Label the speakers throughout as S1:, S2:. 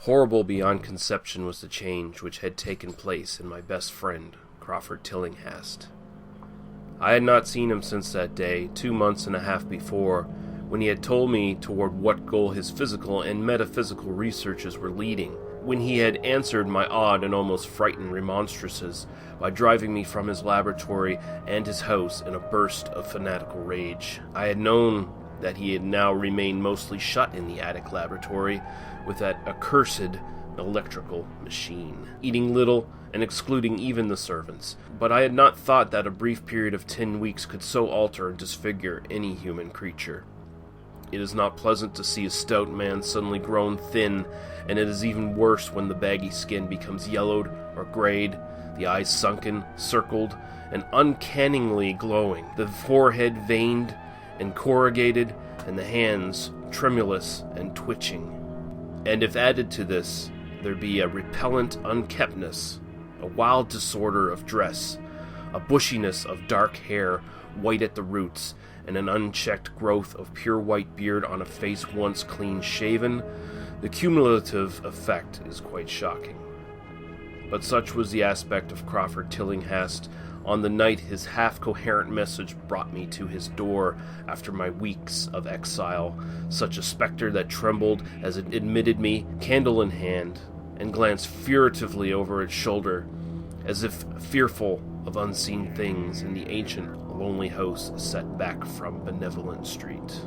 S1: Horrible beyond conception was the change which had taken place in my best friend, Crawford Tillinghast. I had not seen him since that day, 2 months and a half before, when he had told me toward what goal his physical and metaphysical researches were leading, when he had answered my odd and almost frightened remonstrances by driving me from his laboratory and his house in a burst of fanatical rage. I had known that he had now remained mostly shut in the attic laboratory with that accursed electrical machine, eating little and excluding even the servants. But I had not thought that a brief period of 10 weeks could so alter and disfigure any human creature. It is not pleasant to see a stout man suddenly grown thin, and it is even worse when the baggy skin becomes yellowed or grayed, the eyes sunken, circled, and uncannily glowing, the forehead veined and corrugated, and the hands tremulous and twitching. And if added to this, there be a repellent unkeptness, a wild disorder of dress, a bushiness of dark hair, white at the roots, and an unchecked growth of pure white beard on a face once clean-shaven, the cumulative effect is quite shocking. But such was the aspect of Crawford Tillinghast on the night his half-coherent message brought me to his door after my weeks of exile, such a spectre that trembled as it admitted me, candle in hand, and glanced furtively over its shoulder, as if fearful of unseen things in the ancient, lonely house set back from Benevolent Street.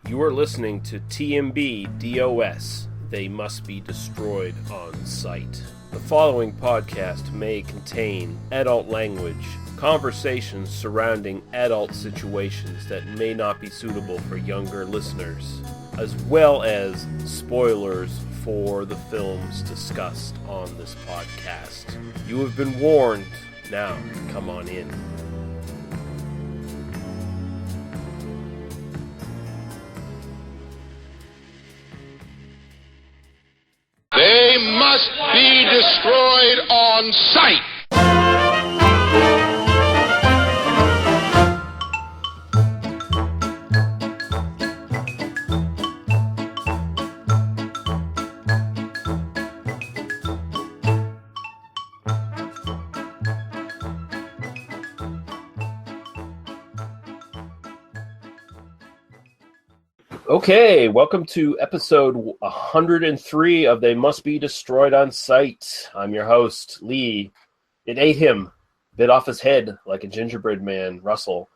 S1: You are listening to TMBDOS. They must be destroyed on sight. The following podcast may contain adult language, conversations surrounding adult situations that may not be suitable for younger listeners, as well as spoilers for the films discussed on this podcast. You have been warned. Now, come on in.
S2: They must be destroyed on sight.
S1: Okay, welcome to episode 103 of They Must Be Destroyed on Sight. I'm your host, Lee. It ate him, bit off his head like a gingerbread man, Russell.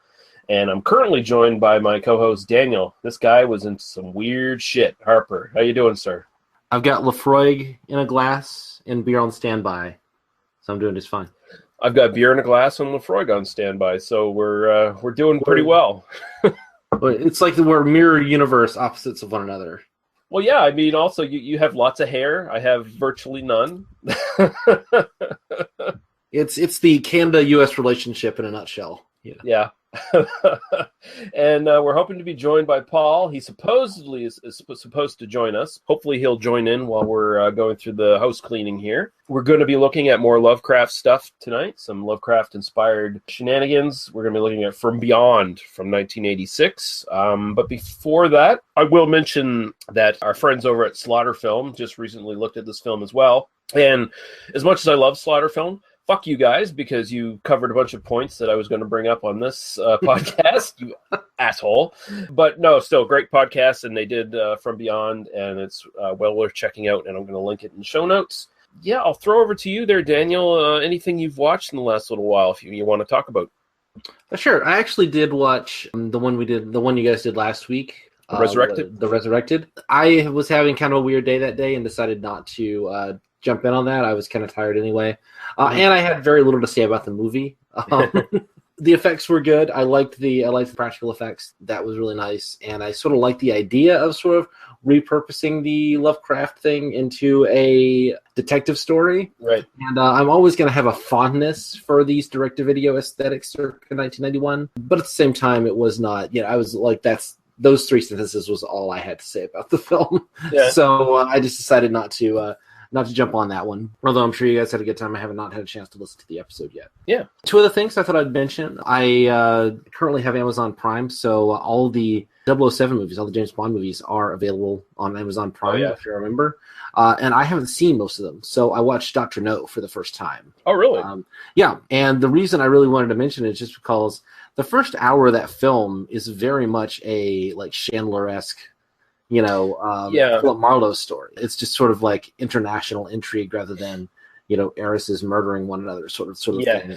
S1: And I'm currently joined by my co-host, Daniel. This guy was in some weird shit. Harper, how you doing, sir?
S3: I've got Lafroig in a glass and beer on standby, so I'm doing just fine.
S1: I've got beer in a glass and Lafroig on standby, so we're doing pretty well.
S3: But it's like we're mirror universe opposites of one another.
S1: Well, yeah, I mean, also, you have lots of hair. I have virtually none.
S3: It's the Canada-U.S. relationship in a nutshell.
S1: Yeah. And we're hoping to be joined by Paul. He supposedly is supposed to join us. Hopefully he'll join in while we're going through the house cleaning here. We're going to be looking at more Lovecraft stuff tonight, some Lovecraft-inspired shenanigans. We're going to be looking at From Beyond from 1986. But before that, I will mention that our friends over at Slaughter Film just recently looked at this film as well. And as much as I love Slaughter Film, fuck you guys, because you covered a bunch of points that I was going to bring up on this podcast, you asshole. But no, still great podcast, and they did From Beyond, and it's well worth checking out, and I'm going to link it in the show notes. Yeah, I'll throw over to you there, Daniel. Anything you've watched in the last little while, if you want to talk about?
S3: Sure. I actually did watch the one you guys did last week.
S1: Resurrected?
S3: The Resurrected. I was having kind of a weird day that day and decided not to jump in on that. I was kind of tired anyway. And I had very little to say about the movie. The effects were good. I liked the practical effects. That was really nice. And I sort of liked the idea of sort of repurposing the Lovecraft thing into a detective story.
S1: Right.
S3: And I'm always going to have a fondness for these direct-to-video aesthetics circa 1991. But at the same time, it was not, I was like, that's those 3 sentences was all I had to say about the film.
S1: Yeah.
S3: So I just decided not to jump on that one. Although I'm sure you guys had a good time. I have not had a chance to listen to the episode yet.
S1: Yeah.
S3: 2 other things I thought I'd mention. I currently have Amazon Prime, so all the 007 movies, all the James Bond movies are available on Amazon Prime, if you remember. And I haven't seen most of them, so I watched Dr. No for the first time.
S1: Oh, really?
S3: Yeah, and the reason I really wanted to mention it is just because the first hour of that film is very much a like Chandler-esque, Philip Marlowe story. It's just sort of like international intrigue rather than heiresses murdering one another sort of thing.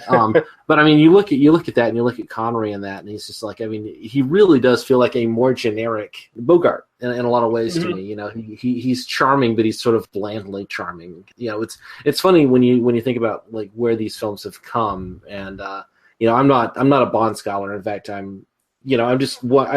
S3: But I mean, you look at that and you look at Connery in that, and he's just like, I mean, he really does feel like a more generic Bogart in a lot of ways to me. He's charming, but he's sort of blandly charming. It's funny when you think about like where these films have come, and I'm not a Bond scholar. In fact, I've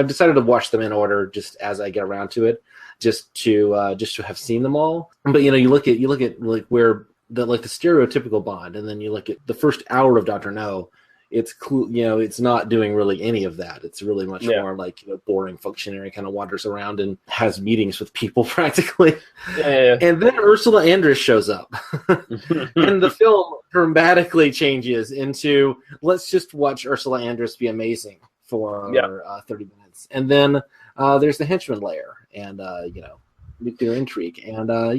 S3: decided to watch them in order just as I get around to it, just to have seen them all. But you look at like where the stereotypical Bond, and then you look at the first hour of Dr. No, it's cool. It's not doing really any of that. It's really much more like boring functionary kind of wanders around and has meetings with people practically. Yeah. And then Ursula Andress shows up, and the film dramatically changes into let's just watch Ursula Andress be amazing for 30 minutes, and then there's the henchman layer, and nuclear intrigue, and I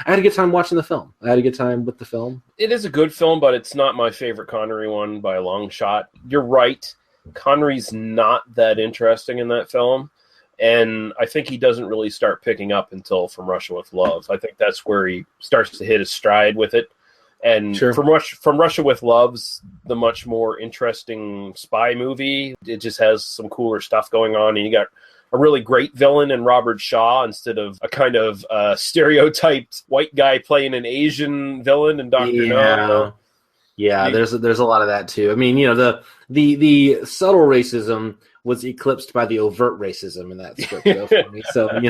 S3: had a good time watching the film. I had a good time with the film.
S1: It is a good film, but it's not my favorite Connery one by a long shot. You're right, Connery's not that interesting in that film, and I think he doesn't really start picking up until From Russia with Love. I think that's where he starts to hit his stride with it. And From Russia with Love's the much more interesting spy movie. It just has some cooler stuff going on, and you got a really great villain in Robert Shaw instead of a kind of stereotyped white guy playing an Asian villain in Dr. No.
S3: Yeah, there's a lot of that too. I mean, the subtle racism was eclipsed by the overt racism in that script though, for me. So,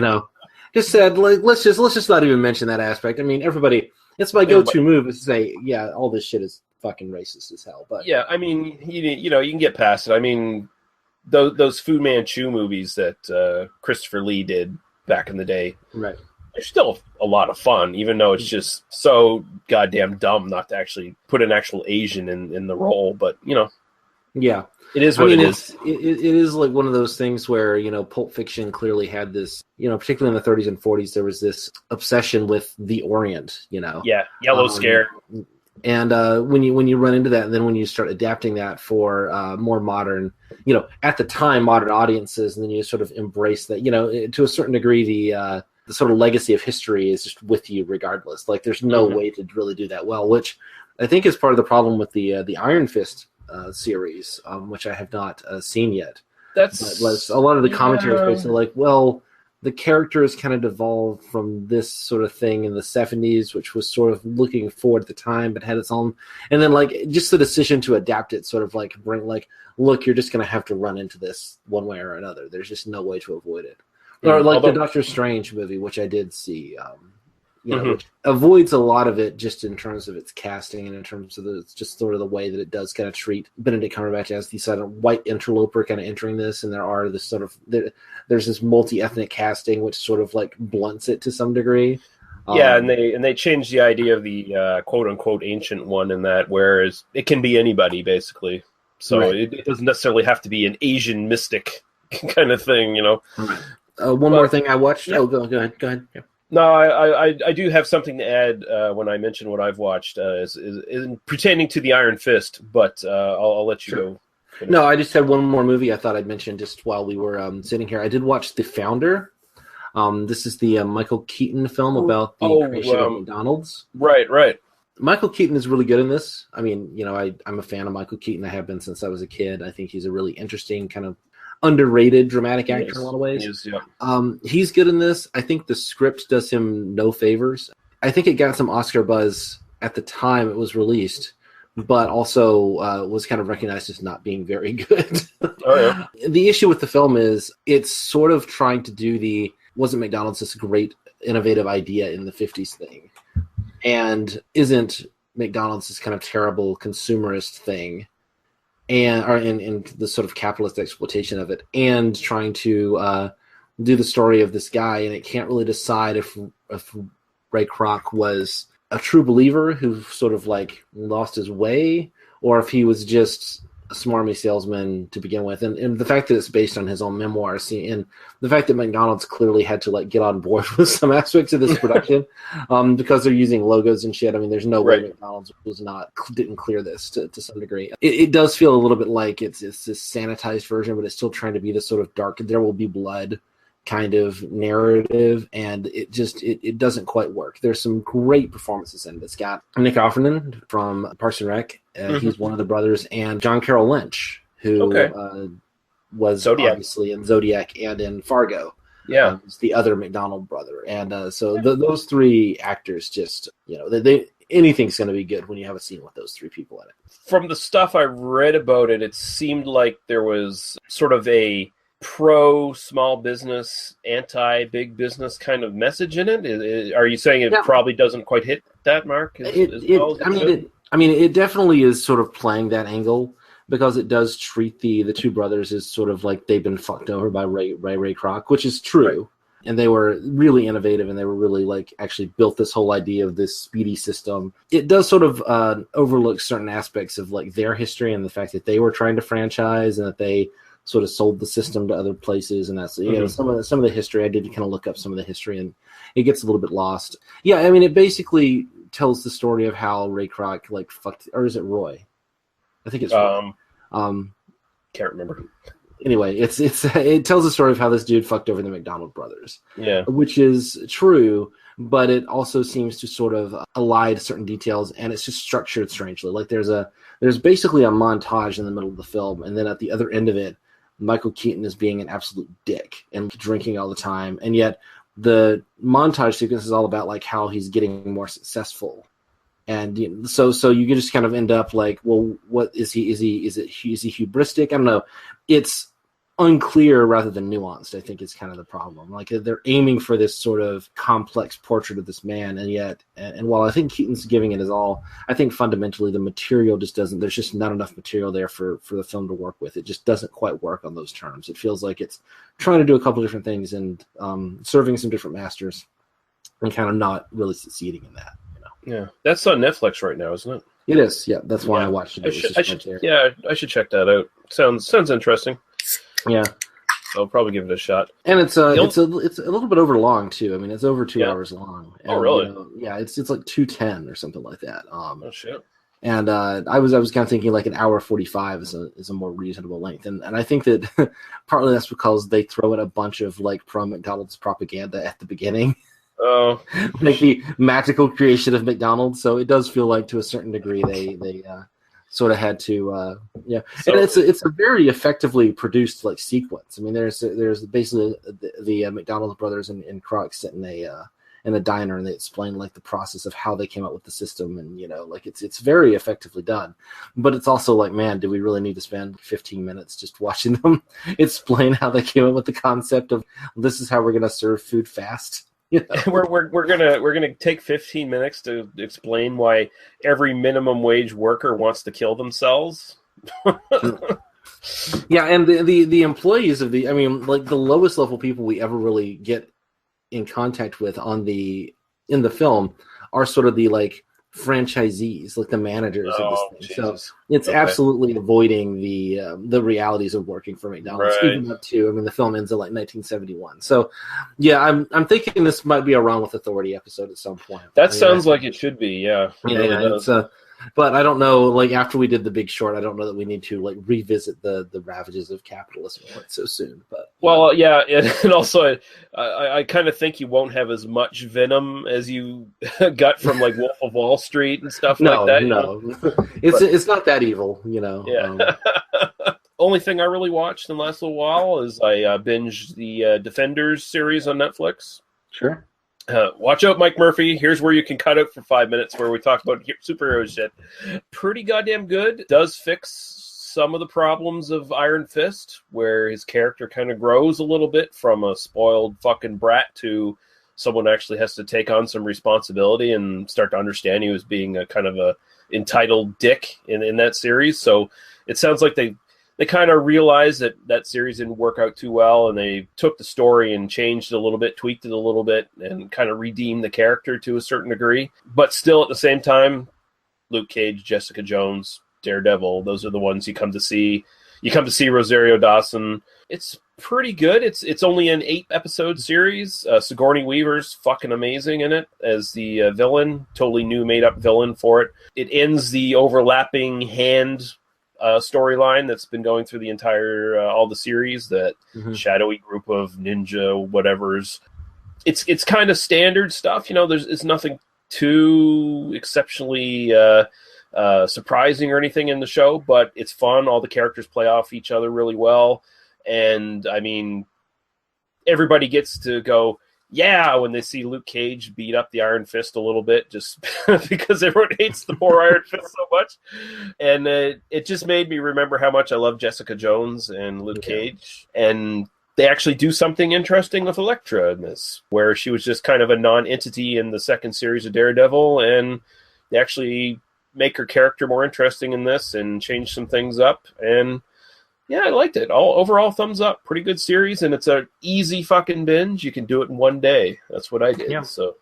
S3: just said let's just not even mention that aspect. I mean, everybody, it's my go-to move is to say, all this shit is fucking racist as hell. But
S1: I mean, you can get past it. I mean, those Fu Manchu movies that Christopher Lee did back in the day,
S3: right?
S1: They're still a lot of fun, even though it's just so goddamn dumb not to actually put an actual Asian in the role. But it is what it is.
S3: It is like one of those things where Pulp Fiction clearly had this. Particularly in the 30s and 40s, there was this obsession with the Orient.
S1: Yellow Scare.
S3: And when you run into that, and then when you start adapting that for more modern, at the time modern audiences, and then you sort of embrace that, to a certain degree, the sort of legacy of history is just with you regardless. Like there's no way to really do that well, which I think is part of the problem with the Iron Fist series, which I have not seen yet. But a lot of the commentary is basically like, well, the characters kind of devolved from this sort of thing in the 70s, which was sort of looking forward at the time, but had its own. And then, like, just the decision to adapt it sort of like bring, like, look, you're just going to have to run into this one way or another. There's just no way to avoid it. Or like the Doctor Strange movie, which I did see, which avoids a lot of it just in terms of its casting and in terms of just sort of the way that it does kind of treat Benedict Cumberbatch as the sort of white interloper kind of entering this, and there are this sort of there's this multi-ethnic casting which sort of like blunts it to some degree.
S1: And they changed the idea of the quote unquote ancient one in that, whereas it can be anybody basically, so it doesn't necessarily have to be an Asian mystic kind of thing,
S3: Right. One more thing I watched. Yeah. Oh, go ahead. Yeah.
S1: No, I do have something to add when I mention what I've watched, is pertaining to the Iron Fist, but I'll let you go.
S3: No, I just had one more movie I thought I'd mention just while we were sitting here. I did watch The Founder. This is the Michael Keaton film about the creation of McDonald's.
S1: Right.
S3: Michael Keaton is really good in this. I mean, I'm a fan of Michael Keaton. I have been since I was a kid. I think he's a really interesting kind of underrated dramatic actor in a lot of ways. He's good in this. I think the script does him no favors. I think it got some Oscar buzz at the time it was released, but also was kind of recognized as not being very good. The issue with the film is it's sort of trying to do wasn't McDonald's this great innovative idea in the 50s thing, and isn't McDonald's this kind of terrible consumerist thing, and in the sort of capitalist exploitation of it, and trying to do the story of this guy, and it can't really decide if Ray Kroc was a true believer who sort of like lost his way, or if he was just a smarmy salesman to begin with. And the fact that it's based on his own memoirs, and the fact that McDonald's clearly had to like get on board with some aspects of this production, because they're using logos and shit. I mean, there's no way McDonald's didn't clear this to some degree. It does feel a little bit like it's this sanitized version, but it's still trying to be this sort of dark, there will be blood kind of narrative, and it doesn't quite work. There's some great performances in it. It's got Nick Offerman from Parks and Rec. He's one of the brothers, and John Carroll Lynch, who was Zodiac. Obviously in Zodiac and in Fargo.
S1: Yeah,
S3: is the other McDonald brother, and so those three actors just they anything's going to be good when you have a scene with those three people in it.
S1: From the stuff I read about it, it seemed like there was sort of a pro small business, anti big business kind of message in it. Are you saying it probably doesn't quite hit that mark? It definitely is sort of playing that angle, because it does treat the two brothers as sort of like they've been fucked over by Ray Kroc, which is true. Right. And they were really innovative, and they were really like actually built this whole idea of this speedy system. It does sort of overlook certain aspects of like their history and the fact that they were trying to franchise and that they sort of sold the system to other places, and that's some of the history. I did kind of look up some of the history, and it gets a little bit lost. Yeah, I mean, it basically tells the story of how Ray Kroc like fucked, or is it Roy? I think it's Roy. Can't remember.
S3: Anyway, it tells the story of how this dude fucked over the McDonald brothers.
S1: Yeah,
S3: which is true, but it also seems to sort of ally to certain details, and it's just structured strangely. Like there's basically a montage in the middle of the film, and then at the other end of it, Michael Keaton is being an absolute dick and drinking all the time, and yet the montage sequence is all about like how he's getting more successful, and so you can just kind of end up like, well, what is he? Is he hubristic? I don't know. It's unclear rather than nuanced, I think, is kind of the problem. Like they're aiming for this sort of complex portrait of this man, and yet, and while I think Keaton's giving it his all, I think fundamentally the material just doesn't. There's just not enough material there for the film to work with. It just doesn't quite work on those terms. It feels like it's trying to do a couple different things and serving some different masters, and kind of not really succeeding in that.
S1: Yeah, that's on Netflix right now, isn't it?
S3: It is. Yeah, that's why I watched it.
S1: I should check that out. Sounds interesting.
S3: Yeah,
S1: I'll probably give it a shot.
S3: And it's a little bit over long too. I mean, it's over 2 hours long. And,
S1: oh, really?
S3: It's like 2:10 or something like that.
S1: Oh shit.
S3: And I was kind of thinking like an hour 45 is a more reasonable length, and I think that partly that's because they throw in a bunch of like pro McDonald's propaganda at the beginning.
S1: Oh,
S3: like the magical creation of McDonald's. So it does feel like to a certain degree they sort of had to, and it's a very effectively produced like sequence. I mean, there's basically the McDonald's brothers and Kroc sit in a diner, and they explain like the process of how they came up with the system, and like it's very effectively done. But it's also like, man, do we really need to spend 15 minutes just watching them explain how they came up with the concept of this is how we're going to serve food fast?
S1: We're gonna take 15 minutes to explain why every minimum wage worker wants to kill themselves.
S3: Yeah, and the employees of the lowest level people we ever really get in contact with in the film are sort of the like franchisees, like the managers of this thing.
S1: Jesus.
S3: So it's absolutely avoiding the realities of working for McDonald's, even up to, the film ends in like 1971. So yeah, I'm thinking this might be a Run with Authority episode at some point.
S1: That sounds like it should be, yeah.
S3: It's but I don't know, like after we did The Big Short, I don't know that we need to like revisit the ravages of capitalism quite so soon. But
S1: yeah, and also I kind of think you won't have as much venom as you got from like Wolf of Wall Street and stuff like that.
S3: No, it's not that evil,
S1: Yeah. Only thing I really watched in the last little while is I binged the Defenders series on Netflix.
S3: Sure.
S1: Watch out, Mike Murphy. Here's where you can cut out for 5 minutes where we talk about superhero shit. Pretty goddamn good. Does fix some of the problems of Iron Fist, where his character kind of grows a little bit from a spoiled fucking brat to someone who actually has to take on some responsibility and start to understand he was being a kind of a entitled dick in that series. So it sounds like they they kind of realized that that series didn't work out too well, and they took the story and changed it a little bit, tweaked it a little bit, and kind of redeemed the character to a certain degree. But still, at the same time, Luke Cage, Jessica Jones, Daredevil, those are the ones you come to see. You come to see Rosario Dawson. It's pretty good. It's only an 8-episode series. Sigourney Weaver's fucking amazing in it as the villain, totally new made-up villain for it. It ends the overlapping hand storyline that's been going through the entire all the series, that shadowy group of ninja whatevers. It's kind of standard stuff, it's nothing too exceptionally surprising or anything in the show, but it's fun. All the characters play off each other really well, and I mean, everybody gets to go yeah when they see Luke Cage beat up the Iron Fist a little bit, just because everyone hates the poor Iron Fist so much. And it just made me remember how much I love Jessica Jones and Luke Cage. And they actually do something interesting with Elektra in this, where she was just kind of a non-entity in the second series of Daredevil, and they actually make her character more interesting in this and change some things up. And yeah, I liked it. Overall, thumbs up. Pretty good series, and it's an easy fucking binge. You can do it in one day. That's what I did. Yeah. So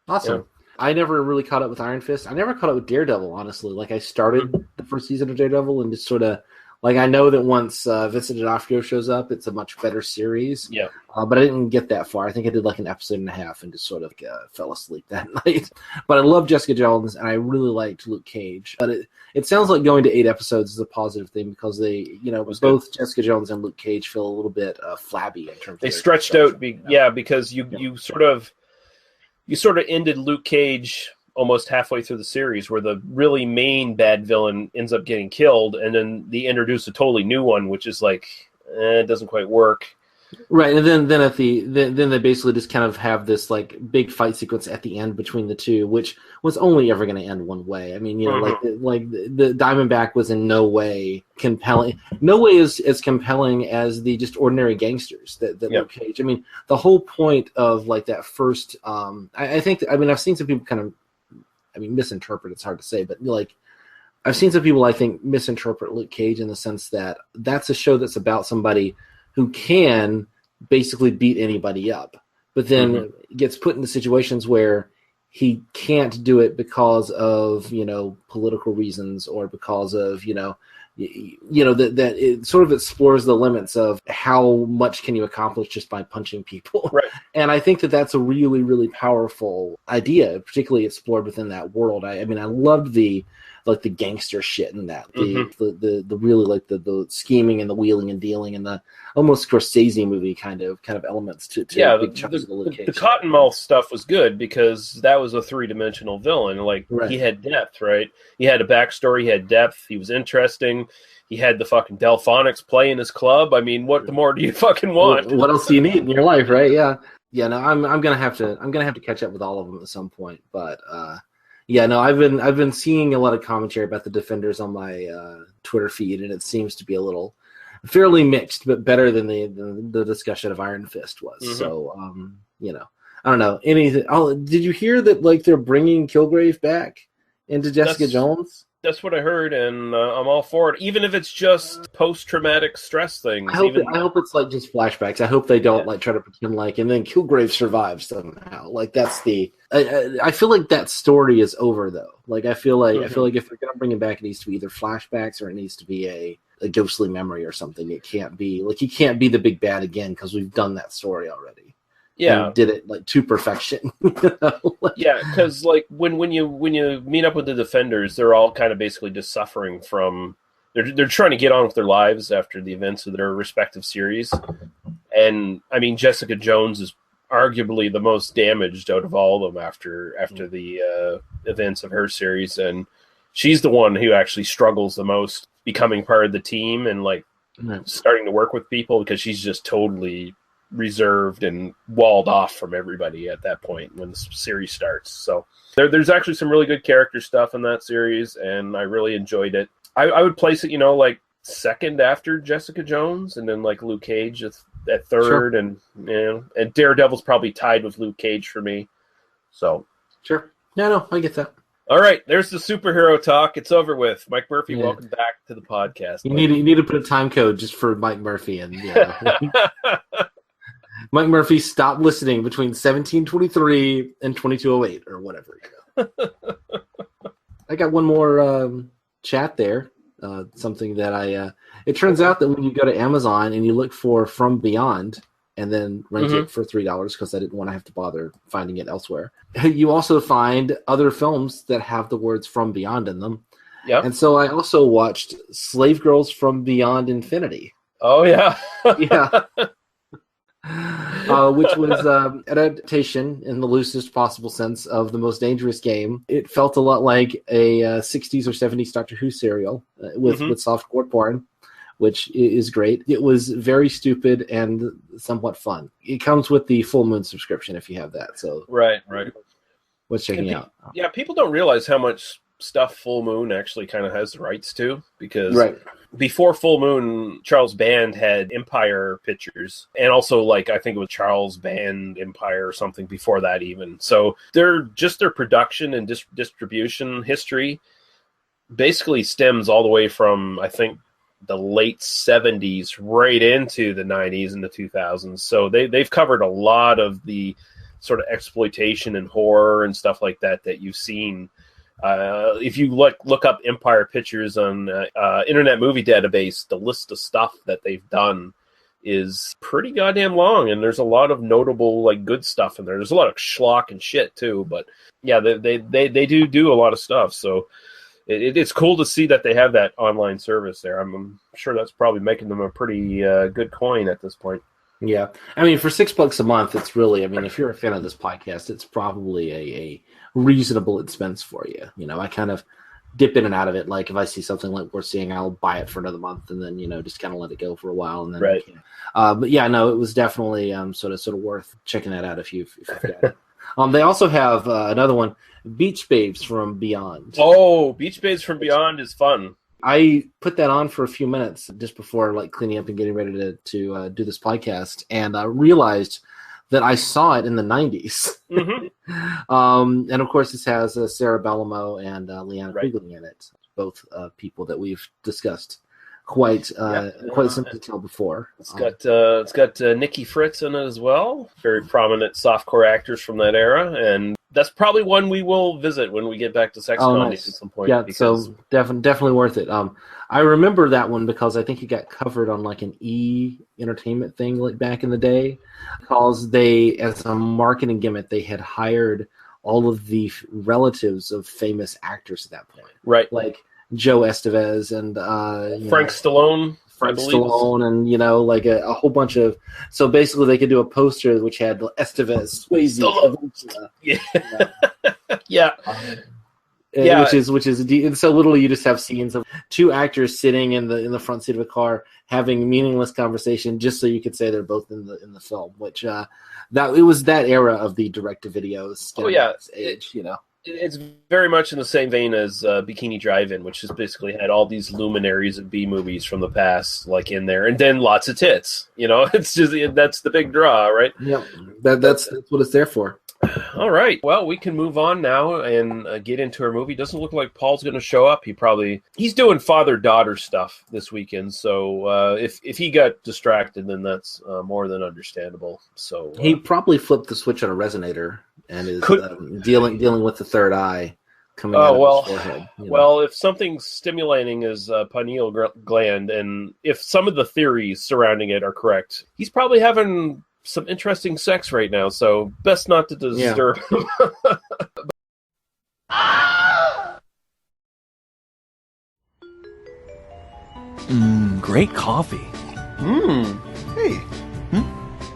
S3: awesome. Yeah. I never really caught up with Iron Fist. I never caught up with Daredevil, honestly. Like, I started the first season of Daredevil and just sort of, like, I know that once Vincent D'Onofrio shows up, it's a much better series. Yeah. But I didn't get that far. I think I did like an episode and a half and just sort of fell asleep that night. But I love Jessica Jones, and I really liked Luke Cage. But it sounds like going to 8 episodes is a positive thing, because they, both Jessica Jones and Luke Cage feel a little bit flabby in terms of.
S1: They stretched out, because you sort of ended Luke Cage almost halfway through the series, where the really main bad villain ends up getting killed, and then they introduce a totally new one, which is like, it doesn't quite work.
S3: Right, and then they basically just kind of have this like big fight sequence at the end between the two, which was only ever going to end one way. I mean, like the Diamondback was in no way compelling. No way is as compelling as the just ordinary gangsters that Luke Cage. I mean, the whole point of like that first. I think. I mean, I've seen some people kind of. I mean, misinterpret. It's hard to say, but like, I've seen some people I think misinterpret Luke Cage in the sense that that's a show that's about somebody who can basically beat anybody up, but then gets put into situations where he can't do it because of, political reasons, or because of, that it sort of explores the limits of how much can you accomplish just by punching people. Right. And I think that that's a really, really powerful idea, particularly explored within that world. I mean, I loved the gangster shit in that, the really like the scheming and the wheeling and dealing and the almost Scorsese movie kind of elements to big chunks of the Luke Cage.
S1: The Cottonmouth stuff was good because that was a 3-dimensional villain. Like, he had depth, right? He had a backstory, he had depth, he was interesting. He had the fucking Delphonics play in his club. I mean, what more do you fucking want?
S3: What else do you need in your life, right? Yeah. Yeah, no, I'm gonna have to catch up with all of them at some point, but yeah, no, I've been seeing a lot of commentary about the Defenders on my Twitter feed, and it seems to be a little fairly mixed, but better than the discussion of Iron Fist was. So, I don't know anything. Oh, did you hear that? Like, they're bringing Kilgrave back into Jessica Jones?
S1: That's what I heard, and I'm all for it. Even if it's just post-traumatic stress things.
S3: I hope it's like just flashbacks. I hope they don't like try to pretend like, and then Kilgrave survives somehow. Like, that's the. I feel like that story is over though. Like, I feel like if they're gonna bring it back, it needs to be either flashbacks or it needs to be a ghostly memory or something. It can't be like, he can't be the big bad again because we've done that story already. Yeah, and did it like to perfection.
S1: Yeah, because like when you meet up with the Defenders, they're all kind of basically just suffering from. They're trying to get on with their lives after the events of their respective series, and I mean, Jessica Jones is arguably the most damaged out of all of them after the events of her series, and she's the one who actually struggles the most becoming part of the team and like starting to work with people, because she's just totally reserved and walled off from everybody at that point when the series starts. So there's actually some really good character stuff in that series, and I really enjoyed it. I would place it, like second after Jessica Jones, and then like Luke Cage at third, and and Daredevil's probably tied with Luke Cage for me. So
S3: sure, no, I get that.
S1: All right, there's the superhero talk. It's over with. Mike Murphy,
S3: Yeah.
S1: welcome back to the podcast.
S3: You need to put a time code just for Mike Murphy, and Mike Murphy stopped listening between 1723 and 2208 or whatever. I got one more chat there. Something that it turns out that when you go to Amazon and you look for From Beyond and then rent it for $3 because I didn't want to have to bother finding it elsewhere, you also find other films that have the words From Beyond in them.
S1: Yep.
S3: And so I also watched Slave Girls from Beyond Infinity.
S1: Oh, yeah.
S3: Yeah. Which was an adaptation in the loosest possible sense of The Most Dangerous Game. It felt a lot like a 60s or 70s Doctor Who serial with softcore porn, which is great. It was very stupid and somewhat fun. It comes with the Full Moon subscription if you have that. So
S1: right.
S3: What's checking out?
S1: Yeah, people don't realize how much stuff Full Moon actually kind of has the rights to, because before Full Moon, Charles Band had Empire Pictures, and also I think it was Charles Band Empire or something before that even. So their production and distribution history basically stems all the way from, I think, the late 70s right into the 90s and the 2000s. So they've covered a lot of the sort of exploitation and horror and stuff like that you've seen. If you look up Empire Pictures on Internet Movie Database, the list of stuff that they've done is pretty goddamn long, and there's a lot of notable good stuff in there. There's a lot of schlock and shit too, but yeah, they do a lot of stuff. So it's cool to see that they have that online service there. I'm sure that's probably making them a pretty good coin at this point.
S3: Yeah, I mean, for $6 a month, it's really, if you're a fan of this podcast, it's probably a reasonable expense for you. I kind of dip in and out of it. Like if I see something like worth seeing, I'll buy it for another month and then, just kind of let it go for a while. And then, but yeah, no, it was definitely sort of worth checking that out if you've got it. They also have another one, Beach Babes from Beyond.
S1: Oh, Beach Babes from Beyond is fun.
S3: I put that on for a few minutes just before cleaning up and getting ready to do this podcast, and I realized that I saw it in the 90s. And of course, this has Sarah Bellomo and Leanna Quigley in it, both people that we've discussed quite some detail before. It's
S1: got Nikki Fritz in it as well. Very prominent softcore actors from that era, and that's probably one we will visit when we get back to Sex Comedies at some point.
S3: Yeah, so definitely worth it. I remember that one because I think it got covered on an E! Entertainment thing back in the day, because they, as a marketing gimmick, they had hired all of the relatives of famous actors at that point.
S1: Right.
S3: Like Joe Estevez and
S1: Frank Stallone.
S3: And a whole bunch of, so basically they could do a poster which had Estevez, Swayze, which is so literally you just have scenes of two actors sitting in the front seat of a car having meaningless conversation just so you could say they're both in the film, which it was that era of the direct to videos. Age,
S1: It's very much in the same vein as Bikini Drive-In, which has basically had all these luminaries of B movies from the past, in there, and then lots of tits. It's just that's the big draw, right?
S3: Yeah, that's what it's there for.
S1: All right, well, we can move on now and get into our movie. Doesn't look like Paul's going to show up. He's doing father-daughter stuff this weekend, so if he got distracted, then that's more than understandable. So
S3: he probably flipped the switch on a resonator and is dealing with the third eye coming out of his forehead.
S1: Well, if something's stimulating his pineal gland, and if some of the theories surrounding it are correct, he's probably having some interesting sex right now, so best not to disturb
S4: him. Great coffee.
S5: Hey.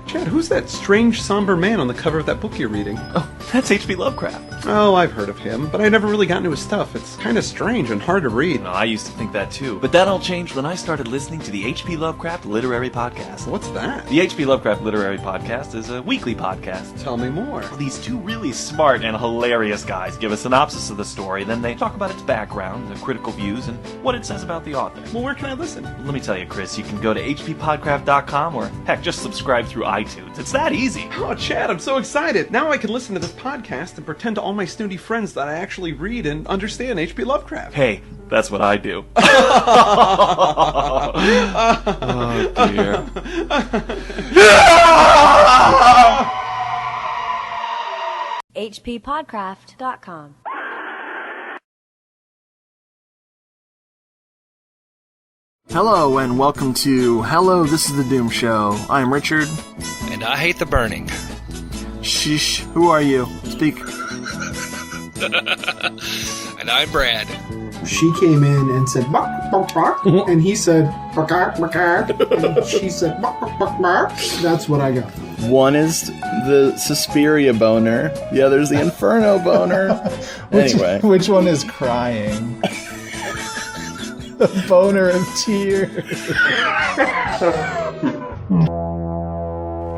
S5: Chad, who's that strange, somber man on the cover of that book you're reading?
S4: Oh, that's H.P. Lovecraft.
S5: Oh, I've heard of him, but I never really got into his stuff. It's kind of strange and hard to read.
S4: I used to think that too, but that all changed when I started listening to the H.P. Lovecraft Literary Podcast.
S5: What's that?
S4: The H.P. Lovecraft Literary Podcast is a weekly podcast.
S5: Tell me more.
S4: Well, these two really smart and hilarious guys give a synopsis of the story, then they talk about its background, the critical views, and what it says about the author.
S5: Well, where can I listen?
S4: Let me tell you, Chris, you can go to hppodcraft.com or, heck, just subscribe through iTunes. It's that easy.
S5: Oh, Chad, I'm so excited. Now I can listen to this podcast and pretend to almost my snooty friends that I actually read and understand H.P. Lovecraft.
S4: Hey, that's what I do.
S6: Oh, dear.
S7: hppodcraft.com.
S8: Hello and welcome to Hello, This is the Doom Show. I'm Richard.
S9: And I hate the burning.
S8: Sheesh, who are you? Speak.
S9: And I'm Brad.
S10: She came in and said, "Buck, buck, buck," and he said, "Buck, buck, buck," and she said, "Buck, buck, buck, buck." That's what I got.
S11: One is the Suspiria boner, the other's the Inferno boner. Anyway.
S6: Which one is crying? The boner of tears.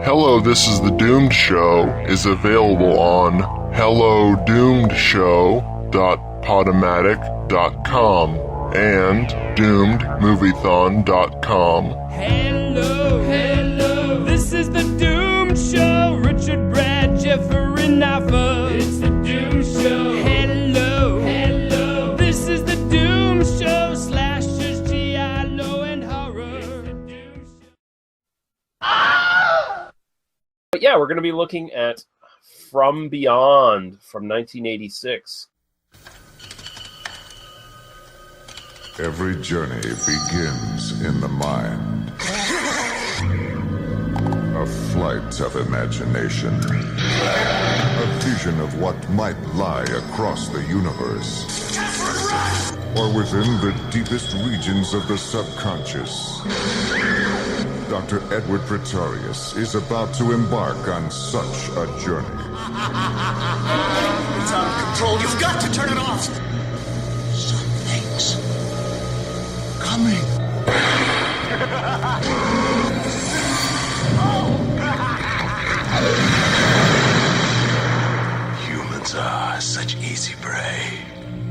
S2: Hello, This is the Doomed Show is available on hellodoomedshow.podomatic.com and doomedmoviethon.com.
S12: Hello, this is the Doom Show. Richard, Brad, Jeffrey, Naffa. It's the Doom Show. Hello, this is the Doom Show. Slashers, G.I. Low, and horror.
S1: But yeah, we're going to be looking at From Beyond from 1986.
S13: Every journey begins in the mind. A flight of imagination. A vision of what might lie across the universe. Or within the deepest regions of the subconscious. Dr. Edward Pretorius is about to embark on such a journey.
S14: It's out of control. You've got to turn it off.
S13: Something's coming.
S14: Humans are such easy prey.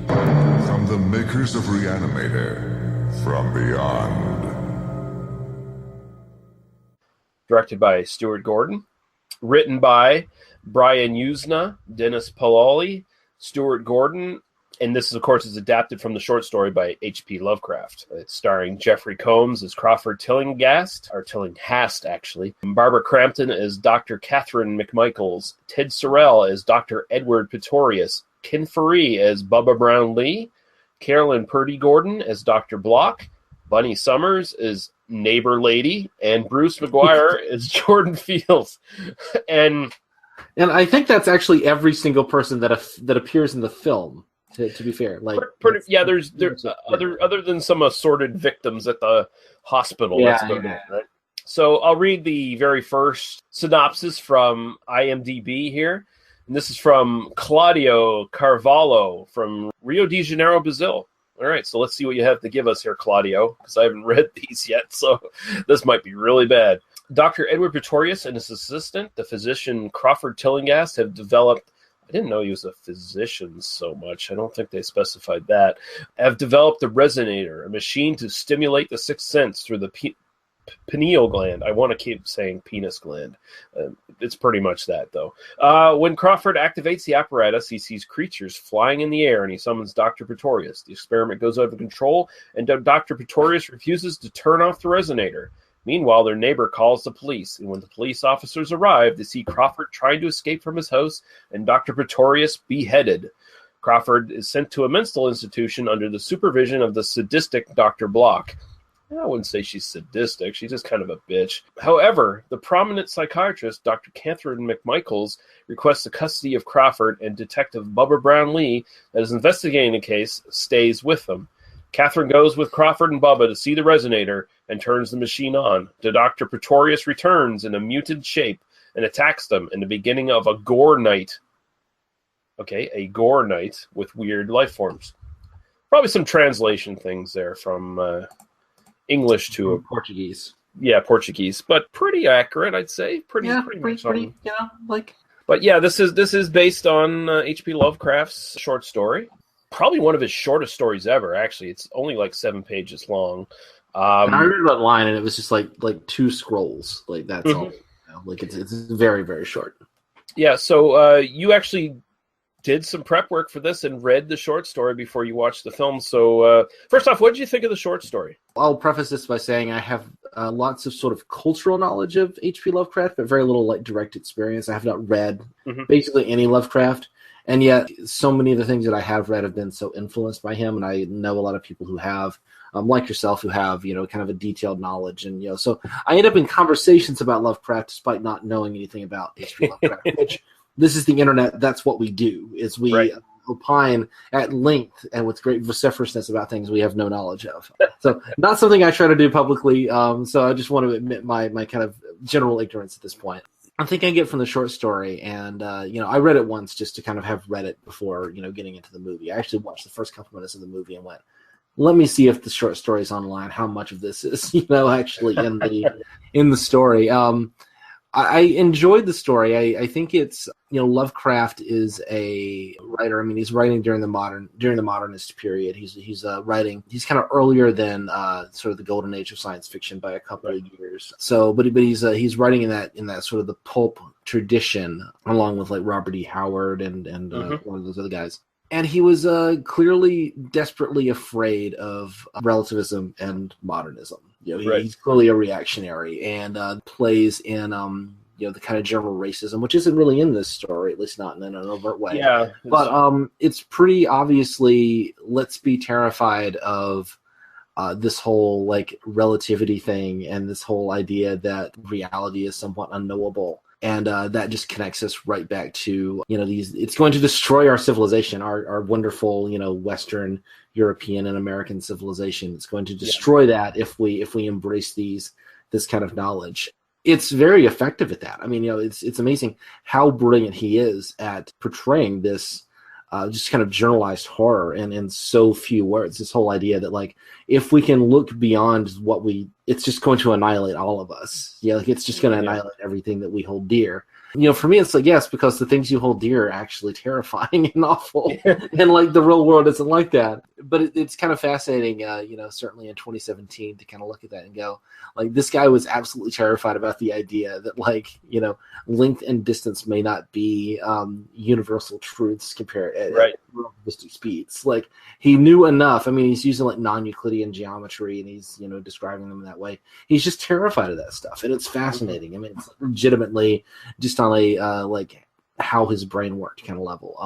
S13: From the makers of Reanimator, From Beyond.
S1: Directed by Stuart Gordon. Written by Brian Usna, Dennis Paloli, Stuart Gordon, and this, of course, is adapted from the short story by H.P. Lovecraft. It's starring Jeffrey Combs as Crawford Tillinghast, or Tillinghast, actually. Barbara Crampton as Dr. Catherine McMichaels. Ted Sorrell as Dr. Edward Pretorius. Ken Faree as Bubba Brown-Lee. Carolyn Purdy Gordon as Dr. Block. Bunny Summers is Neighbor Lady, and Bruce McGuire is Jordan Fields. And
S3: I think that's actually every single person that appears in the film. To be fair, like
S1: there's other than some assorted victims at the hospital.
S3: Yeah,
S1: right? So I'll read the very first synopsis from IMDb here, and this is from Claudio Carvalho from Rio de Janeiro, Brazil. All right, so let's see what you have to give us here, Claudio, because I haven't read these yet, so this might be really bad. Dr. Edward Pretorius and his assistant, the physician Crawford Tillinghast, have developed, I didn't know he was a physician so much, I don't think they specified that, have developed the resonator, a machine to stimulate the sixth sense through the pineal gland. I want to keep saying penis gland. It's pretty much that, though. When Crawford activates the apparatus, he sees creatures flying in the air, and he summons Dr. Pretorius. The experiment goes out of control, and Dr. Pretorius refuses to turn off the resonator. Meanwhile, their neighbor calls the police, and when the police officers arrive, they see Crawford trying to escape from his house and Dr. Pretorius beheaded. Crawford is sent to a mental institution under the supervision of the sadistic Dr. Block. I wouldn't say she's sadistic. She's just kind of a bitch. However, the prominent psychiatrist, Dr. Catherine McMichaels, requests the custody of Crawford, and Detective Bubba Brown-Lee, that is investigating the case, stays with them. Catherine goes with Crawford and Bubba to see the resonator and turns the machine on. The Dr. Pretorius returns in a muted shape and attacks them in the beginning of a gore night. Okay, a gore night with weird life forms. Probably some translation things there from English to
S3: Portuguese.
S1: Yeah, Portuguese, but pretty accurate, I'd say. Pretty, But yeah, this is based on H.P. Lovecraft's short story. Probably one of his shortest stories ever. Actually, it's only like 7 pages long.
S3: And I read that line, and it was just like 2 scrolls. Like that's all. You know? Like it's very, very short.
S1: Yeah. So you actually did some prep work for this and read the short story before you watched the film. So first off, what did you think of the short story?
S3: I'll preface this by saying I have lots of sort of cultural knowledge of H.P. Lovecraft, but very little like direct experience. I have not read basically any Lovecraft, and yet so many of the things that I have read have been so influenced by him, and I know a lot of people who have, like yourself, who have, kind of a detailed knowledge, and so I end up in conversations about Lovecraft despite not knowing anything about H.P. Lovecraft, which this is the internet. That's what we do, is we opine at length and with great vociferousness about things we have no knowledge of. So not something I try to do publicly. So I just want to admit my kind of general ignorance at this point. I think I get from the short story, and I read it once just to kind of have read it before getting into the movie. I actually watched the first couple minutes of the movie and went, let me see if the short story is online, how much of this is actually in the story. I enjoyed the story. I think it's Lovecraft is a writer. I mean, he's writing during the modernist period. He's writing. He's kind of earlier than sort of the golden age of science fiction by a couple of years. So, but he's writing in that sort of the pulp tradition, along with like Robert E. Howard and one of those other guys. And he was clearly desperately afraid of relativism and modernism. He's clearly a reactionary and plays in the kind of general racism, which isn't really in this story, at least not in an overt way. Yeah, but it's pretty obviously, let's be terrified of this whole like relativity thing and this whole idea that reality is somewhat unknowable. And that just connects us right back to, it's going to destroy our civilization, our wonderful, Western European and American civilization. It's going to destroy that if we embrace this kind of knowledge. It's very effective at that. I mean, it's amazing how brilliant he is at portraying this just kind of generalized horror and in so few words. This whole idea that like, if we can look beyond it's just going to annihilate all of us. It's just going to annihilate everything that we hold dear. For me, it's like, yes, because the things you hold dear are actually terrifying and awful. And like the real world isn't like that. But it's kind of fascinating, certainly in 2017 to kind of look at that and go, like, this guy was absolutely terrified about the idea that like, length and distance may not be universal truths compared at relativistic speeds. Like, he knew enough. I mean, he's using like non-Euclidean geometry and he's, describing them in that way. He's just terrified of that stuff. And it's fascinating. I mean, it's legitimately just on a like how his brain worked kind of level.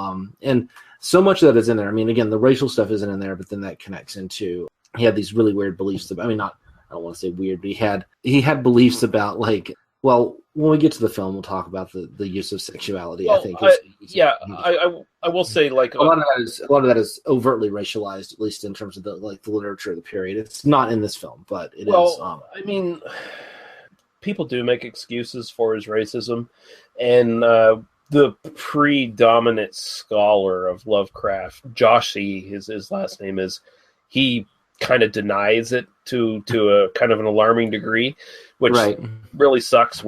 S3: And so much of that is in there. I mean, again, the racial stuff isn't in there, but then that connects into, he had these really weird beliefs about, I don't want to say weird, but he had beliefs about like, well, when we get to the film, we'll talk about the use of sexuality. Well, I think.
S1: I will say like
S3: a lot of that is overtly racialized, at least in terms of the literature of the period. It's not in this film, but it is.
S1: I mean, people do make excuses for his racism, and the predominant scholar of Lovecraft, Joshi, his last name is, he kind of denies it to a kind of an alarming degree, which really sucks,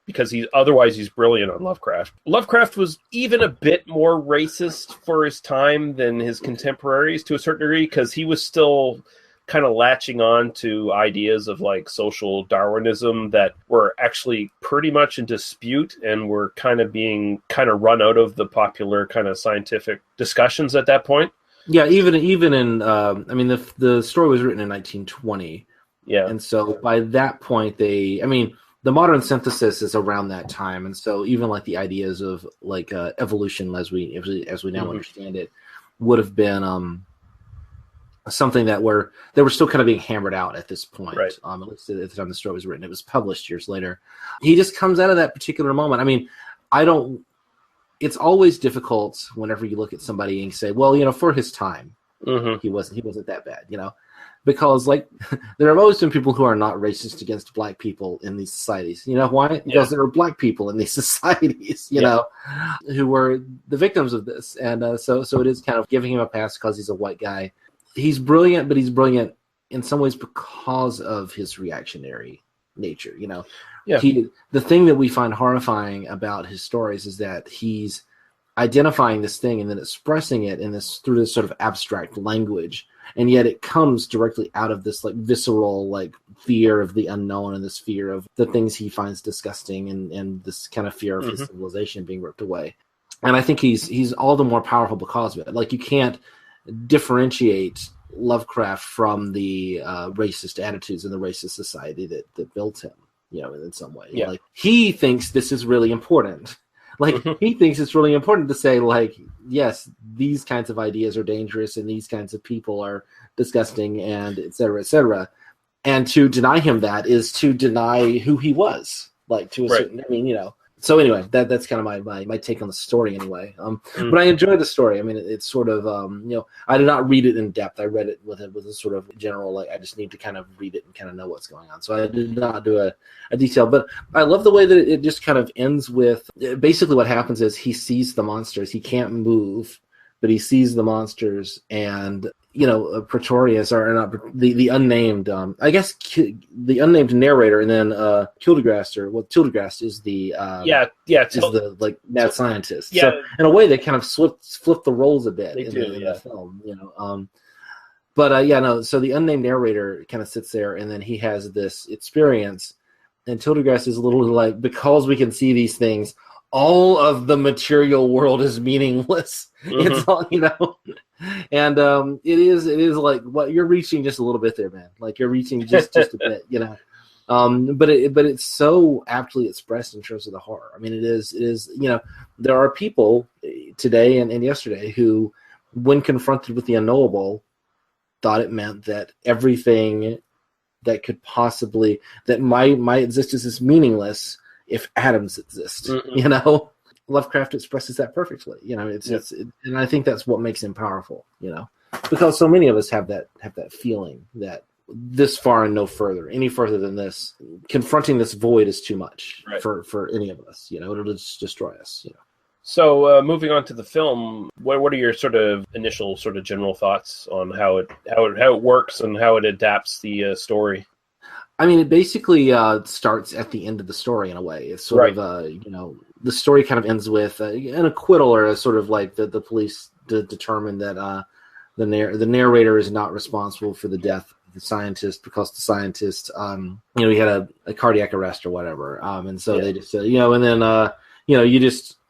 S1: because he's brilliant on Lovecraft. Lovecraft was even a bit more racist for his time than his contemporaries to a certain degree, because he was still kind of latching on to ideas of like social Darwinism that were actually pretty much in dispute and were kind of being run out of the popular kind of scientific discussions at that point.
S3: Yeah, even in the story was written in 1920. Yeah, and so by that point, the modern synthesis is around that time, and so even like the ideas of like evolution as we now understand it would have been something that they were still kind of being hammered out at this point. Right. At least at the time the story was written, it was published years later. He just comes out of that particular moment. I mean, it's always difficult whenever you look at somebody and say, well, for his time, he wasn't that bad, because like there have always been people who are not racist against black people in these societies. You know why? Because there are black people in these societies, who were the victims of this. And so it is kind of giving him a pass because he's a white guy. He's brilliant, but he's brilliant in some ways because of his reactionary nature, The thing that we find horrifying about his stories is that he's identifying this thing and then expressing it through this sort of abstract language, and yet it comes directly out of this like visceral like fear of the unknown and this fear of the things he finds disgusting and this kind of fear of his civilization being ripped away. And I think he's all the more powerful because of it. Like, you can't differentiate Lovecraft from the racist attitudes in the racist society that built him, in some way.
S1: Yeah.
S3: Like, he thinks this is really important. Like, he thinks it's really important to say, like, yes, these kinds of ideas are dangerous and these kinds of people are disgusting and et cetera, et cetera. And to deny him that is to deny who he was, like, to a certain, So anyway, that's kind of my take on the story anyway. But I enjoyed the story. I mean, it's sort of, I did not read it in depth. I read it with a sort of general, like, I just need to kind of read it and kind of know what's going on. So I did not do a detail, but I love the way that it just kind of ends with, basically what happens is he sees the monsters. He can't move, but he sees the monsters, and Pretorius, or not the unnamed, I guess the unnamed narrator, and then Tildegrast is the is the like mad scientist.
S1: Yeah.
S3: So in a way, they kind of flip the roles a bit in the film, So the unnamed narrator kind of sits there, and then he has this experience, and Tildegrast is a little like, because we can see these things, all of the material world is meaningless. It's all, and it is like, what you're reaching just a little bit there, man. Like, you're reaching just a bit, but it's so aptly expressed in terms of the horror. I mean, it is, there are people today and yesterday who, when confronted with the unknowable, thought it meant that everything that could possibly, that might exist is meaningless if atoms exist. Lovecraft expresses that perfectly. And I think that's what makes him powerful. Because so many of us have that feeling that this far and no further, any further than this, confronting this void is too much for any of us. It'll just destroy us.
S1: So moving on to the film, what are your sort of initial sort of general thoughts on how it works and how it adapts the story?
S3: I mean, it basically starts at the end of the story in a way. It's sort of, the story kind of ends with an acquittal, or a sort of like the police determine that the narrator is not responsible for the death of the scientist, because the scientist, he had a cardiac arrest or whatever. And so they just, and then,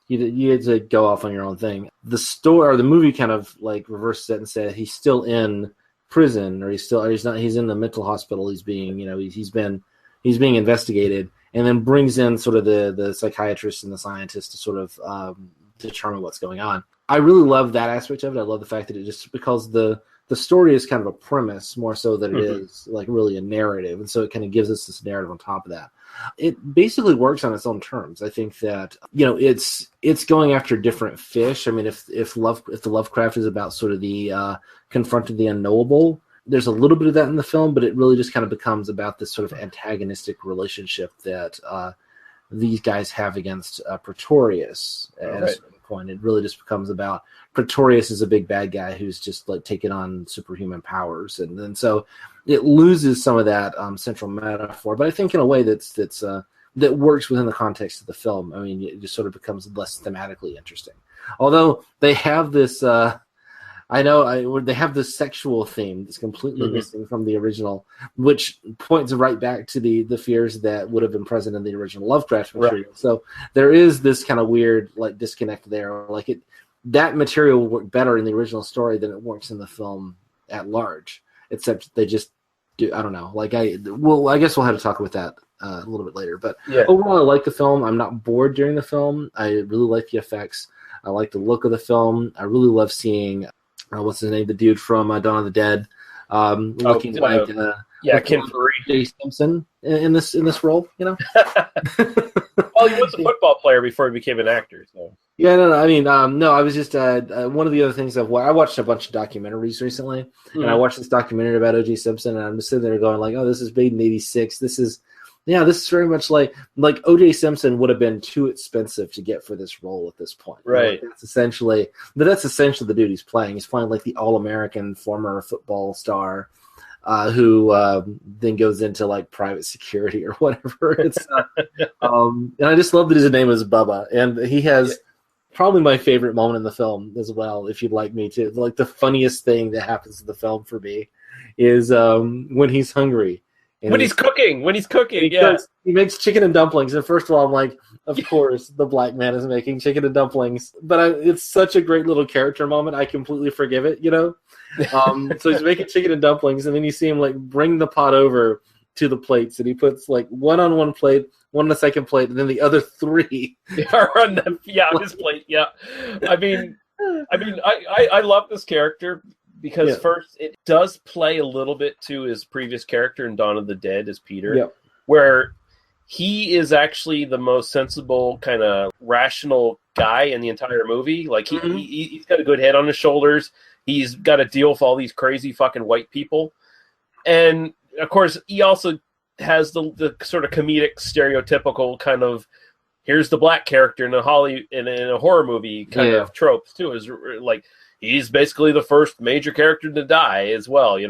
S3: you had to go off on your own thing. The story, or the movie, kind of like reverses it and said he's still in prison, or he's not, he's in the mental hospital. He's being, he's being investigated, and then brings in sort of the psychiatrist and the scientist to sort of determine what's going on. I really love that aspect of it. I love the fact that it just, because the story is kind of a premise more so than it is like really a narrative, and so it kind of gives us this narrative on top of that. It basically works on its own terms. I think that it's going after different fish. I mean, if the Lovecraft is about sort of the confronting the unknowable, there's a little bit of that in the film, but it really just kind of becomes about this sort of antagonistic relationship that these guys have against Pretorius at a certain point. It really just becomes about Pretorius is a big bad guy who's just like taking on superhuman powers, and then so it loses some of that central metaphor. But I think in a way that works within the context of the film. I mean, it just sort of becomes less thematically interesting. Although they have this, they have this sexual theme that's completely missing from the original, which points right back to the fears that would have been present in the original Lovecraft material. Right. So there is this kind of weird like disconnect there. Like that material will work better in the original story than it works in the film at large. Except they just do, I don't know. Like I guess we'll have to talk about that a little bit later. But overall, I like the film. I'm not bored during the film. I really like the effects. I like the look of the film. I really love seeing what's his name, the dude from Dawn of the Dead, looking like
S1: Kim Faree,
S3: O.J. Simpson in this role.
S1: Well, he was a football player before he became an actor. So.
S3: Yeah, no. I mean, no. I was just one of the other things I watched a bunch of documentaries recently, and I watched this documentary about O.J. Simpson, and I'm just sitting there going like, "Oh, this is made in '86. This is very much like O.J. Simpson would have been too expensive to get for this role at this point.
S1: Right.
S3: That's essentially the dude he's playing. He's playing like the All-American former football star who then goes into like private security or whatever. It's and I just love that his name is Bubba, and he has probably my favorite moment in the film as well. If you'd like me to, like the funniest thing that happens in the film for me is when he's hungry. And
S1: When he's cooking,
S3: he makes chicken and dumplings. And first of all, I'm like, of course, the black man is making chicken and dumplings. But it's such a great little character moment. I completely forgive it, So he's making chicken and dumplings, and then you see him like bring the pot over to the plates, and he puts like one on one plate, one on the second plate, and then the other three
S1: are on his plate. Yeah, I mean, I love this character because first it does play a little bit to his previous character in Dawn of the Dead as Peter, where he is actually the most sensible, kind of rational guy in the entire movie. Like he's got a good head on his shoulders. He's got to deal with all these crazy fucking white people, and of course, he also has the sort of comedic, stereotypical kind of here's the black character in a horror movie kind of tropes too. Is like he's basically the first major character to die as well. He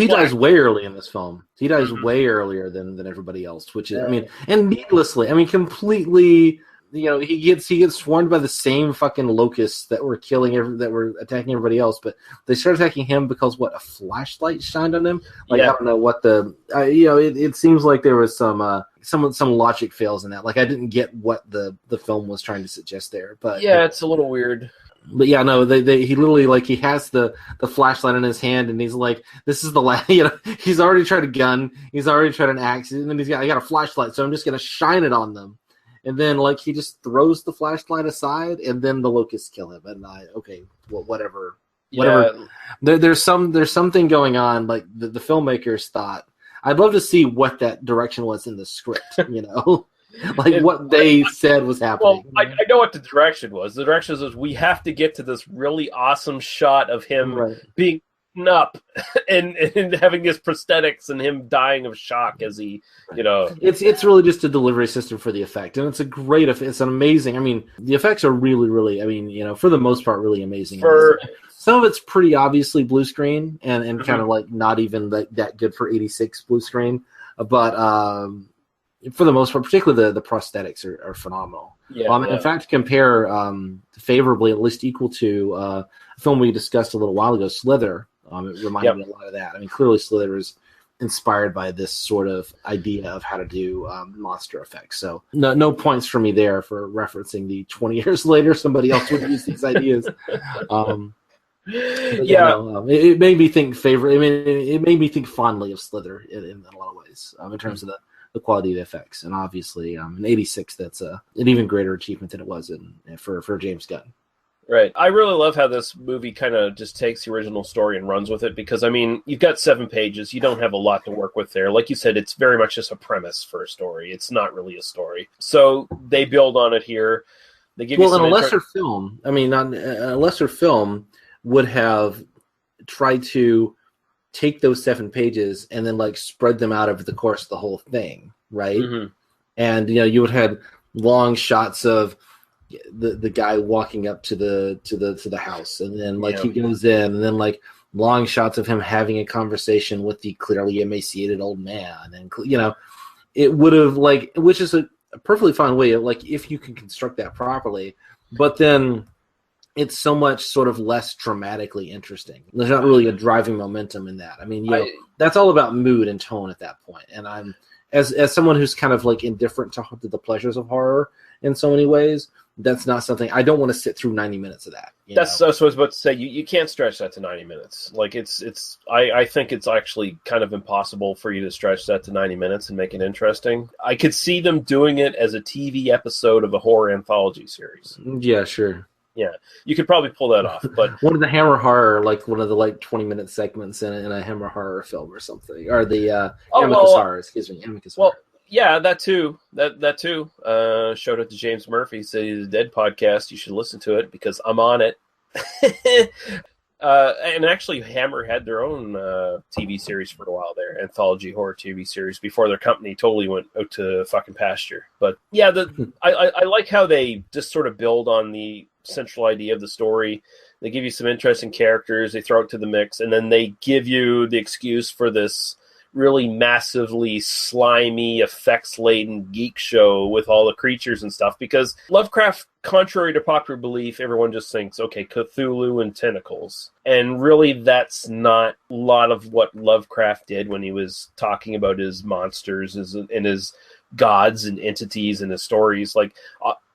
S3: dies way early in this film. He dies way earlier than everybody else, which is and needlessly. Completely. He gets swarmed by the same fucking locusts that were that were attacking everybody else, but they started attacking him because a flashlight shined on him. I don't know what it seems like there was some logic fails in that. Like I didn't get what the film was trying to suggest there, but
S1: it's a little weird.
S3: But he literally he has the flashlight in his hand, and he's like, this is the last. He's already tried a gun, he's already tried an axe, and then I got a flashlight, so I'm just gonna shine it on them. And then, he just throws the flashlight aside, and then the locusts kill him. And whatever. There's something going on. Like the filmmakers thought. I'd love to see what that direction was in the script. What they said was happening.
S1: Well, I know what the direction was. The direction was we have to get to this really awesome shot of him being up and having his prosthetics and him dying of shock as he
S3: it's really just a delivery system for the effect, and it's an amazing. The effects are really for the most part really amazing. Some of it's pretty obviously blue screen and kind of not even that good for 86 blue screen, but for the most part, particularly the prosthetics are phenomenal. In fact, compare favorably, at least equal to a film we discussed a little while ago, Slither. It reminded me a lot of that. Clearly Slither is inspired by this sort of idea of how to do monster effects. So no points for me there for referencing the 20 years later somebody else would use these ideas. It made me think it made me think fondly of Slither in a lot of ways in terms of the quality of the effects. And obviously in 86, that's an even greater achievement than it was for James Gunn.
S1: Right. I really love how this movie kind of just takes the original story and runs with it because, you've got 7 pages. You don't have a lot to work with there. Like you said, it's very much just a premise for a story. It's not really a story. So they build on it here. They give you some
S3: a lesser film would have tried to take those 7 pages and then spread them out over the course of the whole thing, right? Mm-hmm. And you would have long shots of the guy walking up to the house, and then he goes in, and then long shots of him having a conversation with the clearly emaciated old man, and it would have which is a perfectly fine way of if you can construct that properly, but then it's so much sort of less dramatically interesting. There's not really a driving momentum in that. That's all about mood and tone at that point. And I'm as someone who's kind of indifferent to the pleasures of horror in so many ways. That's not something I don't want to sit through 90 minutes of that.
S1: That's what I was about to say. You can't stretch that to 90 minutes. I think it's actually kind of impossible for you to stretch that to 90 minutes and make it interesting. I could see them doing it as a TV episode of a horror anthology series.
S3: Yeah, sure.
S1: Yeah, you could probably pull that off. But
S3: one of the Hammer Horror, one of the 20-minute segments in a Hammer Horror film or something, or the Amicus Horror. Excuse me, Amicus Horror.
S1: Yeah, that too. That too. Shout out to James Murphy, City of the Dead podcast. You should listen to it because I'm on it. And actually, Hammer had their own TV series for a while there, anthology horror TV series, before their company totally went out to fucking pasture. But yeah, I like how they just sort of build on the central idea of the story. They give you some interesting characters, they throw it to the mix, and then they give you the excuse for this really massively slimy, effects-laden geek show with all the creatures and stuff, because Lovecraft, contrary to popular belief, everyone just thinks, okay, Cthulhu and tentacles. And really, that's not a lot of what Lovecraft did when he was talking about his monsters and his gods and entities and his stories. Like,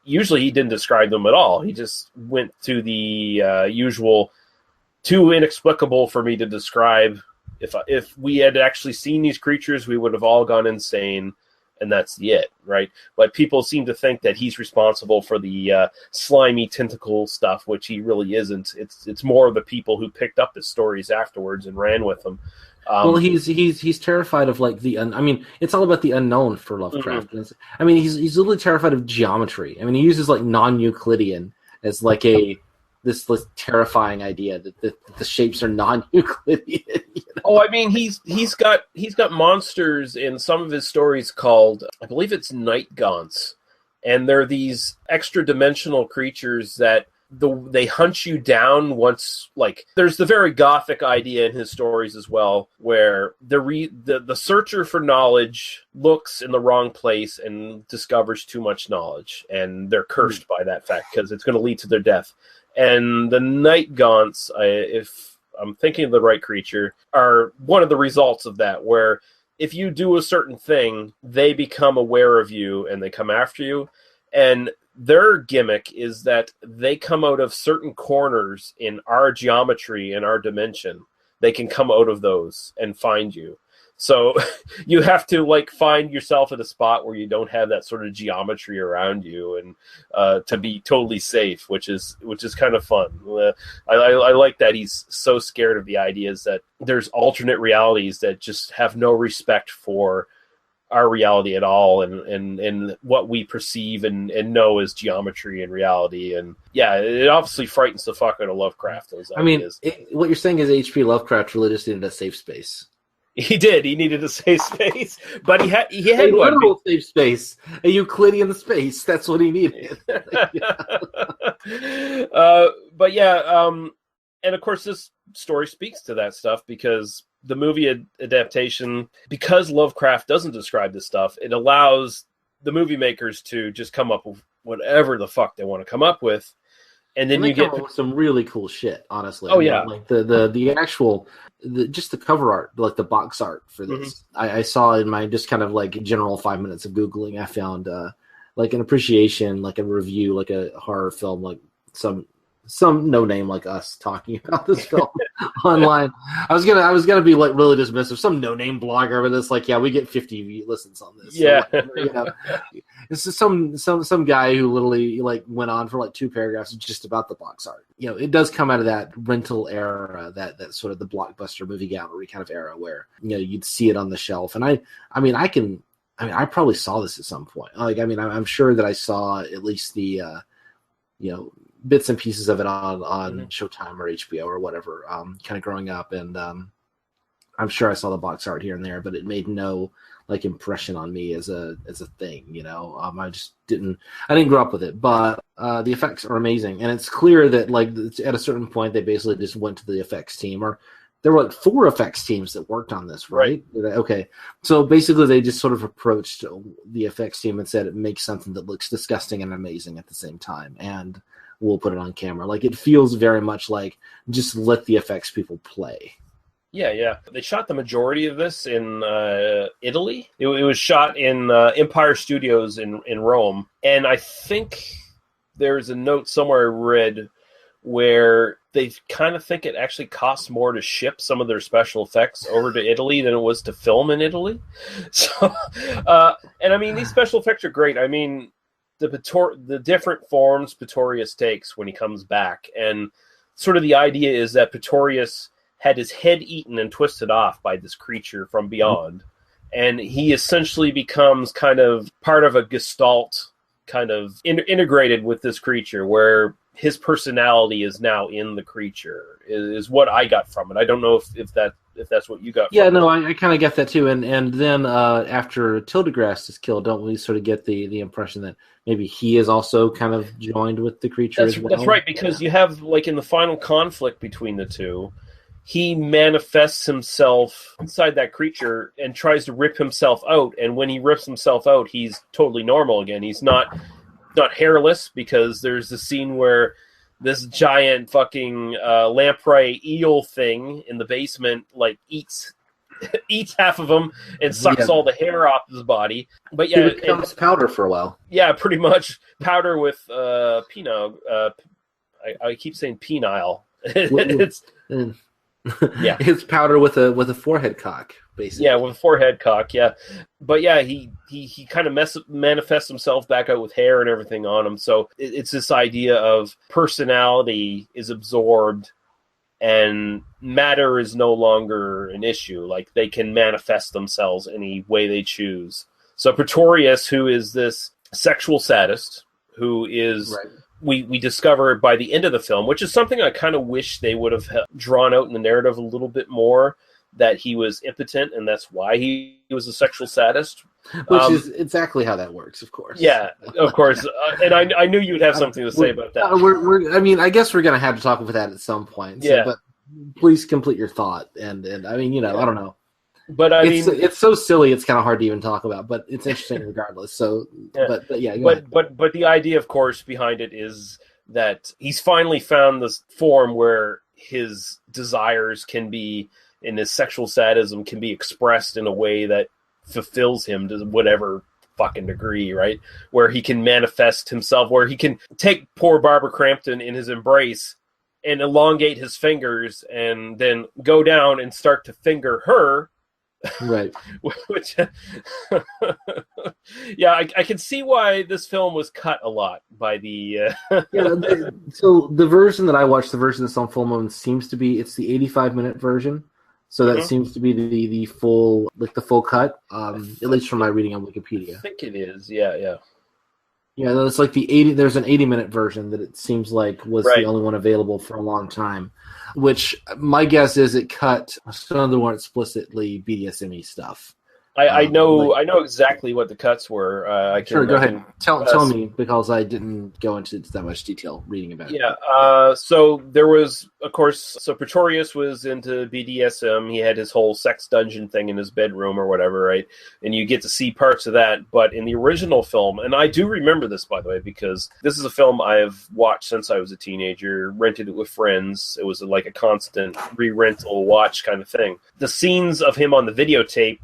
S1: usually he didn't describe them at all. He just went to the usual, too inexplicable for me to describe. If we had actually seen these creatures, we would have all gone insane, and that's it, right? But people seem to think that he's responsible for the slimy tentacle stuff, which he really isn't. It's more of the people who picked up his stories afterwards and ran with them.
S3: Well, he's terrified of like it's all about the unknown for Lovecraft.
S1: Mm-hmm.
S3: He's literally terrified of geometry. He uses like non-Euclidean as like this terrifying idea that the shapes are non-Euclidean. You know?
S1: Oh, he's got monsters in some of his stories called, I believe it's night gaunts, and they're these extra-dimensional creatures that they hunt you down once. Like, there's the very gothic idea in his stories as well, where the searcher for knowledge looks in the wrong place and discovers too much knowledge, and they're cursed by that fact because it's going to lead to their death. And the night gaunts, if I'm thinking of the right creature, are one of the results of that, where if you do a certain thing, they become aware of you and they come after you. And their gimmick is that they come out of certain corners in our geometry, in our dimension. They can come out of those and find you. So you have to like find yourself at a spot where you don't have that sort of geometry around you, and to be totally safe, which is kind of fun. I like that he's so scared of the ideas that there's alternate realities that just have no respect for our reality at all, and what we perceive and know as geometry and reality. And yeah, it obviously frightens the fuck out of Lovecraft, those ideas.
S3: What you're saying is H.P. Lovecraft really just needed a safe space.
S1: He did. He needed a safe space, but he had
S3: a literal safe space, a Euclidean space. That's what he needed.
S1: But yeah, and of course, this story speaks to that stuff because the movie adaptation, because Lovecraft doesn't describe this stuff, it allows the movie makers to just come up with whatever the fuck they want to come up with. And then you get
S3: some really cool shit, honestly.
S1: Oh, yeah.
S3: Like the actual, just the cover art, like the box art for this. Mm-hmm. I saw in my just kind of like general 5 minutes of Googling, I found like an appreciation, like a review, like a horror film, like some no name like us talking about this film online. I was gonna be like really dismissive. Some no name blogger, but it's like, yeah, we get 50 listens on this.
S1: Yeah,
S3: so, you know, this is some guy who literally like went on for like 2 paragraphs just about the box art. You know, it does come out of that rental era, that sort of the blockbuster movie gallery kind of era where, you know, you'd see it on the shelf. And I probably saw this at some point. Like, I'm sure that I saw at least the you know, bits and pieces of it on Showtime or HBO or whatever, kind of growing up, and I'm sure I saw the box art here and there, but it made no like impression on me as a thing, you know. I didn't grow up with it, but the effects are amazing, and it's clear that like at a certain point they basically just went to the effects team, or there were like 4 effects teams that worked on this, right? Okay, so basically they just sort of approached the effects team and said, it makes something that looks disgusting and amazing at the same time, and we'll put it on camera. Like, it feels very much like just let the effects people play.
S1: Yeah. They shot the majority of this in Italy. It was shot in Empire Studios in Rome. And I think there's a note somewhere I read where they kind of think it actually costs more to ship some of their special effects over to Italy than it was to film in Italy. So, and these special effects are great. The different forms Pretorius takes when he comes back, and sort of the idea is that Pretorius had his head eaten and twisted off by this creature from beyond, and he essentially becomes kind of part of a gestalt, kind of integrated with this creature, where his personality is now in the creature, is what I got from it. I don't know if that's what you got from it.
S3: Yeah, no, I kind of get that too. And then after Tildegrast is killed, don't we sort of get the impression that maybe he is also kind of joined with the creature as well?
S1: That's right, because you have, like, in the final conflict between the two, he manifests himself inside that creature and tries to rip himself out. And when he rips himself out, he's totally normal again. He's not hairless, because there's the scene where this giant fucking lamprey eel thing in the basement like eats half of him and sucks all the hair off his body. But yeah,
S3: it becomes powder for a while.
S1: Yeah, pretty much powder with penile. I keep saying penile. It's yeah,
S3: it's powder with a forehead cock, basically.
S1: Yeah, with a forehead cock. Yeah, but yeah, he kind of manifests himself back out with hair and everything on him. So it's this idea of personality is absorbed, and matter is no longer an issue. Like, they can manifest themselves any way they choose. So Pretorius, who is this sexual sadist, who is. Right. We discover by the end of the film, which is something I kind of wish they would have drawn out in the narrative a little bit more, that he was impotent, and that's why he was a sexual sadist.
S3: Which is exactly how that works, of course.
S1: Yeah, of course. And I knew you'd have something to say about that.
S3: I mean, I guess we're going to have to talk about that at some point. So, but please complete your thought. And I mean, I don't know.
S1: But I mean,
S3: it's so silly. It's kind of hard to even talk about, but it's interesting regardless. So, but
S1: the idea, of course, behind it is that he's finally found this form where his desires can be, and his sexual sadism can be expressed in a way that fulfills him to whatever fucking degree, right? Where he can manifest himself, where he can take poor Barbara Crampton in his embrace and elongate his fingers, and then go down and start to finger her.
S3: Right.
S1: Which, yeah, I can see why this film was cut a lot by the.
S3: So the version that I watched, the version that's on Full Moon, seems to be it's the 85-minute version. So that seems to be the full cut. At least from my reading on Wikipedia.
S1: I think it is. Yeah.
S3: Yeah, it's like the 80. There's an 80-minute version that it seems like was the only one available for a long time. Which my guess is it cut some of the more explicitly BDSM-y stuff.
S1: I know exactly what the cuts were.
S3: Sure, go ahead. Tell me, because I didn't go into that much detail reading about it.
S1: Yeah, so there was, of course, Pretorius was into BDSM. He had his whole sex dungeon thing in his bedroom or whatever, right? And you get to see parts of that. But in the original film, and I do remember this, by the way, because this is a film I've watched since I was a teenager, rented it with friends. It was like a constant re-rental watch kind of thing. The scenes of him on the videottape...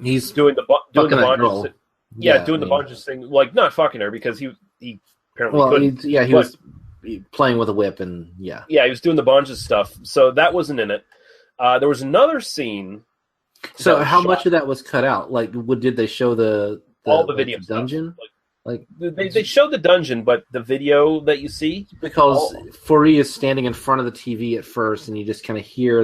S1: He's doing the bondage thing. Yeah, doing the bondage thing. Like, not fucking her, because he apparently couldn't.
S3: He was playing with a whip, and yeah.
S1: Yeah, he was doing the bondage stuff. So that wasn't in it. There was another scene.
S3: So how much of that was cut out? Like, did they show
S1: all the video
S3: dungeon? Like
S1: they showed the dungeon, but the video that you see,
S3: because Fourie is standing in front of the TV at first, and you just kind of hear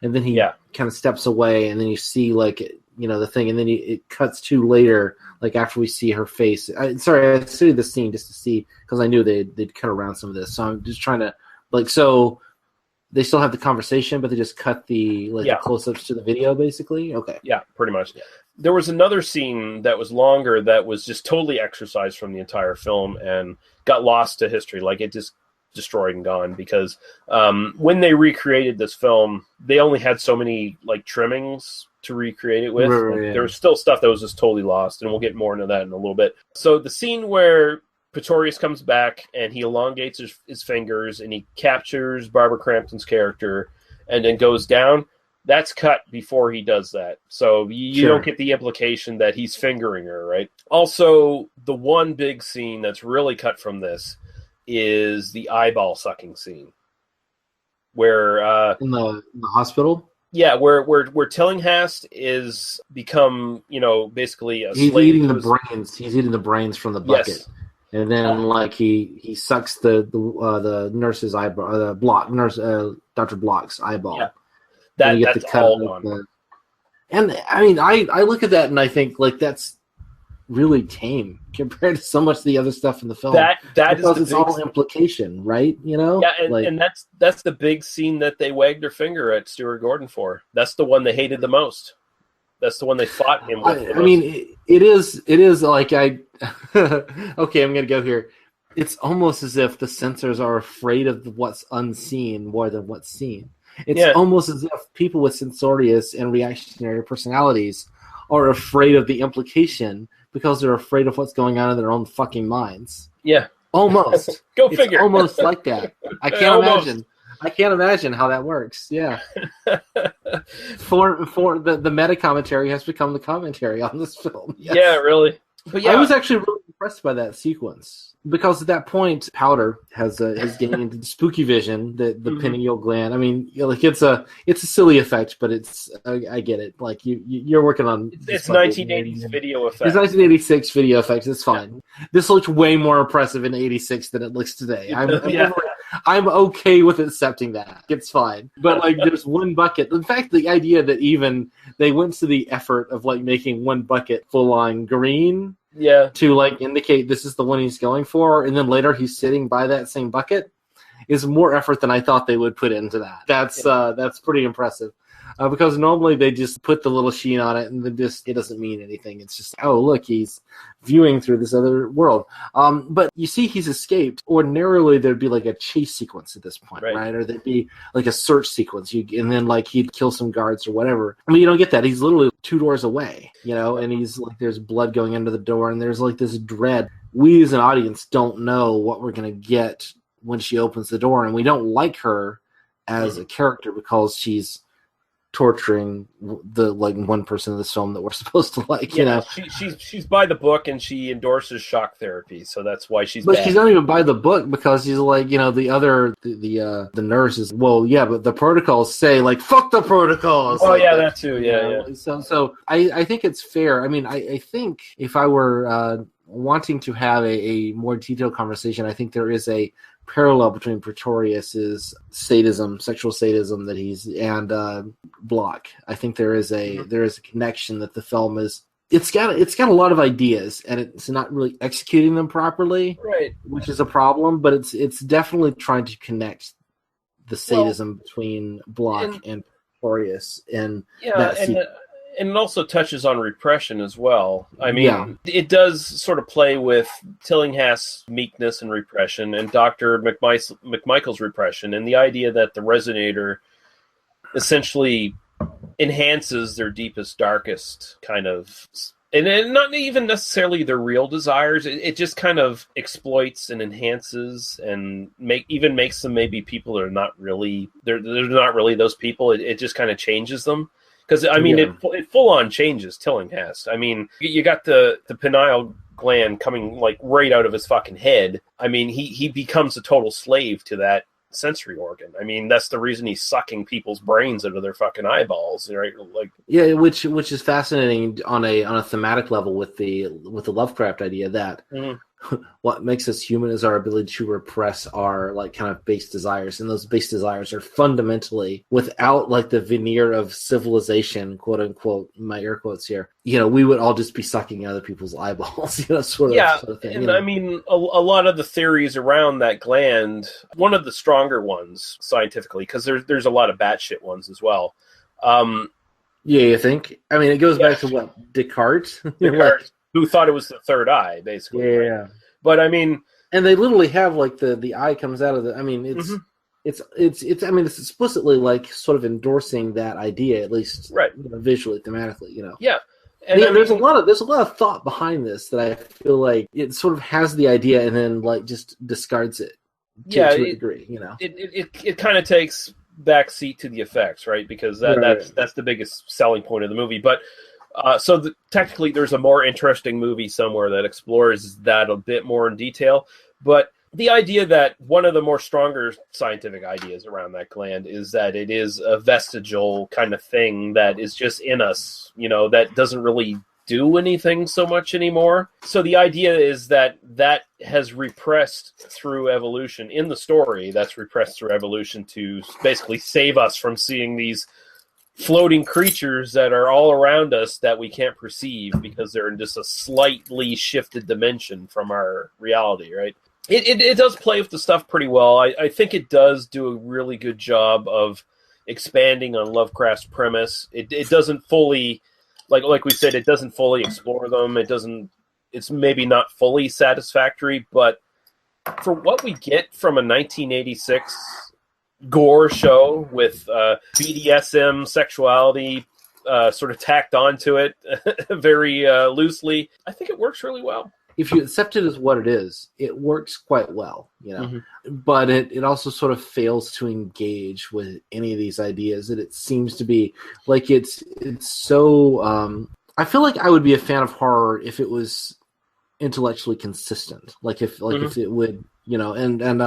S3: and then he kind of steps away, and then you see the thing, and then it cuts to later, like after we see her face. I studied the scene just to see, because I knew they'd cut around some of this. So I'm just trying to, so they still have the conversation, but they just cut the close-ups to the video, basically? Okay.
S1: Yeah, pretty much. Yeah. There was another scene that was longer that was just totally exercised from the entire film and got lost to history. Like, it just destroyed and gone, because when they recreated this film, they only had so many trimmings to recreate it with. There was still stuff that was just totally lost, and we'll get more into that in a little bit. So the scene where Pretorius comes back and he elongates his fingers and he captures Barbara Crampton's character and then goes down, that's cut before he does that. So you don't get the implication that he's fingering her, right? Also, the one big scene that's really cut from this is the eyeball sucking scene, where
S3: in the hospital.
S1: Yeah, where Tillinghast is become, basically a
S3: he's
S1: slave.
S3: Eating the brains. He's eating the brains from the bucket, yes. And then he sucks the nurse's eyeball, Dr. Block's eyeball. Yeah,
S1: that's all gone.
S3: And I mean, I look at that and I think that's really tame compared to so much of the other stuff in the film. Because it's all implication, right?
S1: Yeah, and that's the big scene that they wagged their finger at Stuart Gordon for. That's the one they hated the most. That's the one they fought him with.
S3: I mean, it is like okay, I'm gonna go here. It's almost as if the censors are afraid of what's unseen more than what's seen. It's almost as if people with censorious and reactionary personalities are afraid of the implication because they're afraid of what's going on in their own fucking minds.
S1: Yeah.
S3: Almost.
S1: Go figure.
S3: It's almost like that. I can't imagine. I can't imagine how that works. Yeah. For the meta commentary has become the commentary on this film. Yes.
S1: Yeah, really. But yeah,
S3: I was actually really impressed by that sequence because at that point, Powder is getting into the spooky vision, the pineal gland. I mean, like it's a silly effect, but it's I get it. Like you're working on
S1: it's 1980s video effects.
S3: It's 1986 video effects. It's fine. Yeah. This looked way more impressive in '86 than it looks today. I'm okay with accepting that. It's fine. But like there's one bucket. In fact, the idea that even they went to the effort of like making one bucket full on green to like indicate this is the one he's going for, and then later he's sitting by that same bucket is more effort than I thought they would put into that. That's pretty impressive. Because normally they just put the little sheen on it and then it doesn't mean anything. It's just, oh, look, he's viewing through this other world. But you see he's escaped. Ordinarily, there'd be like a chase sequence at this point, right? Or there'd be like a search sequence. And then like he'd kill some guards or whatever. I mean, you don't get that. He's literally 2 doors away, and he's like, there's blood going into the door and there's like this dread. We as an audience don't know what we're going to get when she opens the door. And we don't like her as a character because she's torturing the like one person in this film that we're supposed to like.
S1: She's by the book and she endorses shock therapy, so that's why she's.
S3: But
S1: bad.
S3: She's not even by the book because she's like, the nurse is but the protocols say like fuck the protocols.
S1: Oh yeah, that too. Yeah.
S3: So I think it's fair. I mean, I think if I were wanting to have a more detailed conversation, I think there is a parallel between Pretorius's sadism, sexual sadism that he's and Block. I think there is a connection that the film is. It's got a lot of ideas and it's not really executing them properly,
S1: right? Which
S3: is a problem. But it's definitely trying to connect the sadism between Block and Pretorius and
S1: and it also touches on repression as well. I mean, it does sort of play with Tillinghast's meekness and repression and Dr. McMichael's repression and the idea that the resonator essentially enhances their deepest, darkest kind of... And not even necessarily their real desires. It just kind of exploits and enhances and makes them maybe people that are not really... They're not really those people. It just kind of changes them. Because, I mean, it full-on changes Tillinghast. I mean, you got the pineal gland coming, like, right out of his fucking head. I mean, he becomes a total slave to that sensory organ. I mean, that's the reason he's sucking people's brains out of their fucking eyeballs, right? Like,
S3: yeah, which is fascinating on a thematic level with the Lovecraft idea that what makes us human is our ability to repress our like kind of base desires, and those base desires are fundamentally without like the veneer of civilization, quote unquote, my air quotes here. We would all just be sucking other people's eyeballs, sort of thing.
S1: And I mean, a lot of the theories around that gland, one of the stronger ones scientifically, because there's a lot of batshit ones as well.
S3: Yeah, you think? I mean, it goes back to what Descartes.
S1: Who thought it was the third eye, basically.
S3: Yeah.
S1: Right? But I mean,
S3: and they literally have like the eye comes out of the. I mean, it's I mean, it's explicitly like sort of endorsing that idea, at least visually, thematically.
S1: Yeah.
S3: And there's a lot of thought behind this that I feel like it sort of has the idea and then like just discards it to a degree.
S1: It kind of takes backseat to the effects, right? Because that's the biggest selling point of the movie, but. Technically, there's a more interesting movie somewhere that explores that a bit more in detail. But the idea that one of the more stronger scientific ideas around that gland is that it is a vestigial kind of thing that is just in us, that doesn't really do anything so much anymore. So the idea is that has repressed through evolution in the story. That's repressed through evolution to basically save us from seeing these floating creatures that are all around us that we can't perceive because they're in just a slightly shifted dimension from our reality, right? It does play with the stuff pretty well. I think it does do a really good job of expanding on Lovecraft's premise. It doesn't fully, like we said, it doesn't fully explore them. It's maybe not fully satisfactory, but for what we get from a 1986 gore show with BDSM sexuality sort of tacked onto it very loosely, I think it works really well.
S3: If you accept it as what it is, it works quite well, But it also sort of fails to engage with any of these ideas. That it seems to be like it's so. I feel like I would be a fan of horror if it was intellectually consistent. Like if it would, and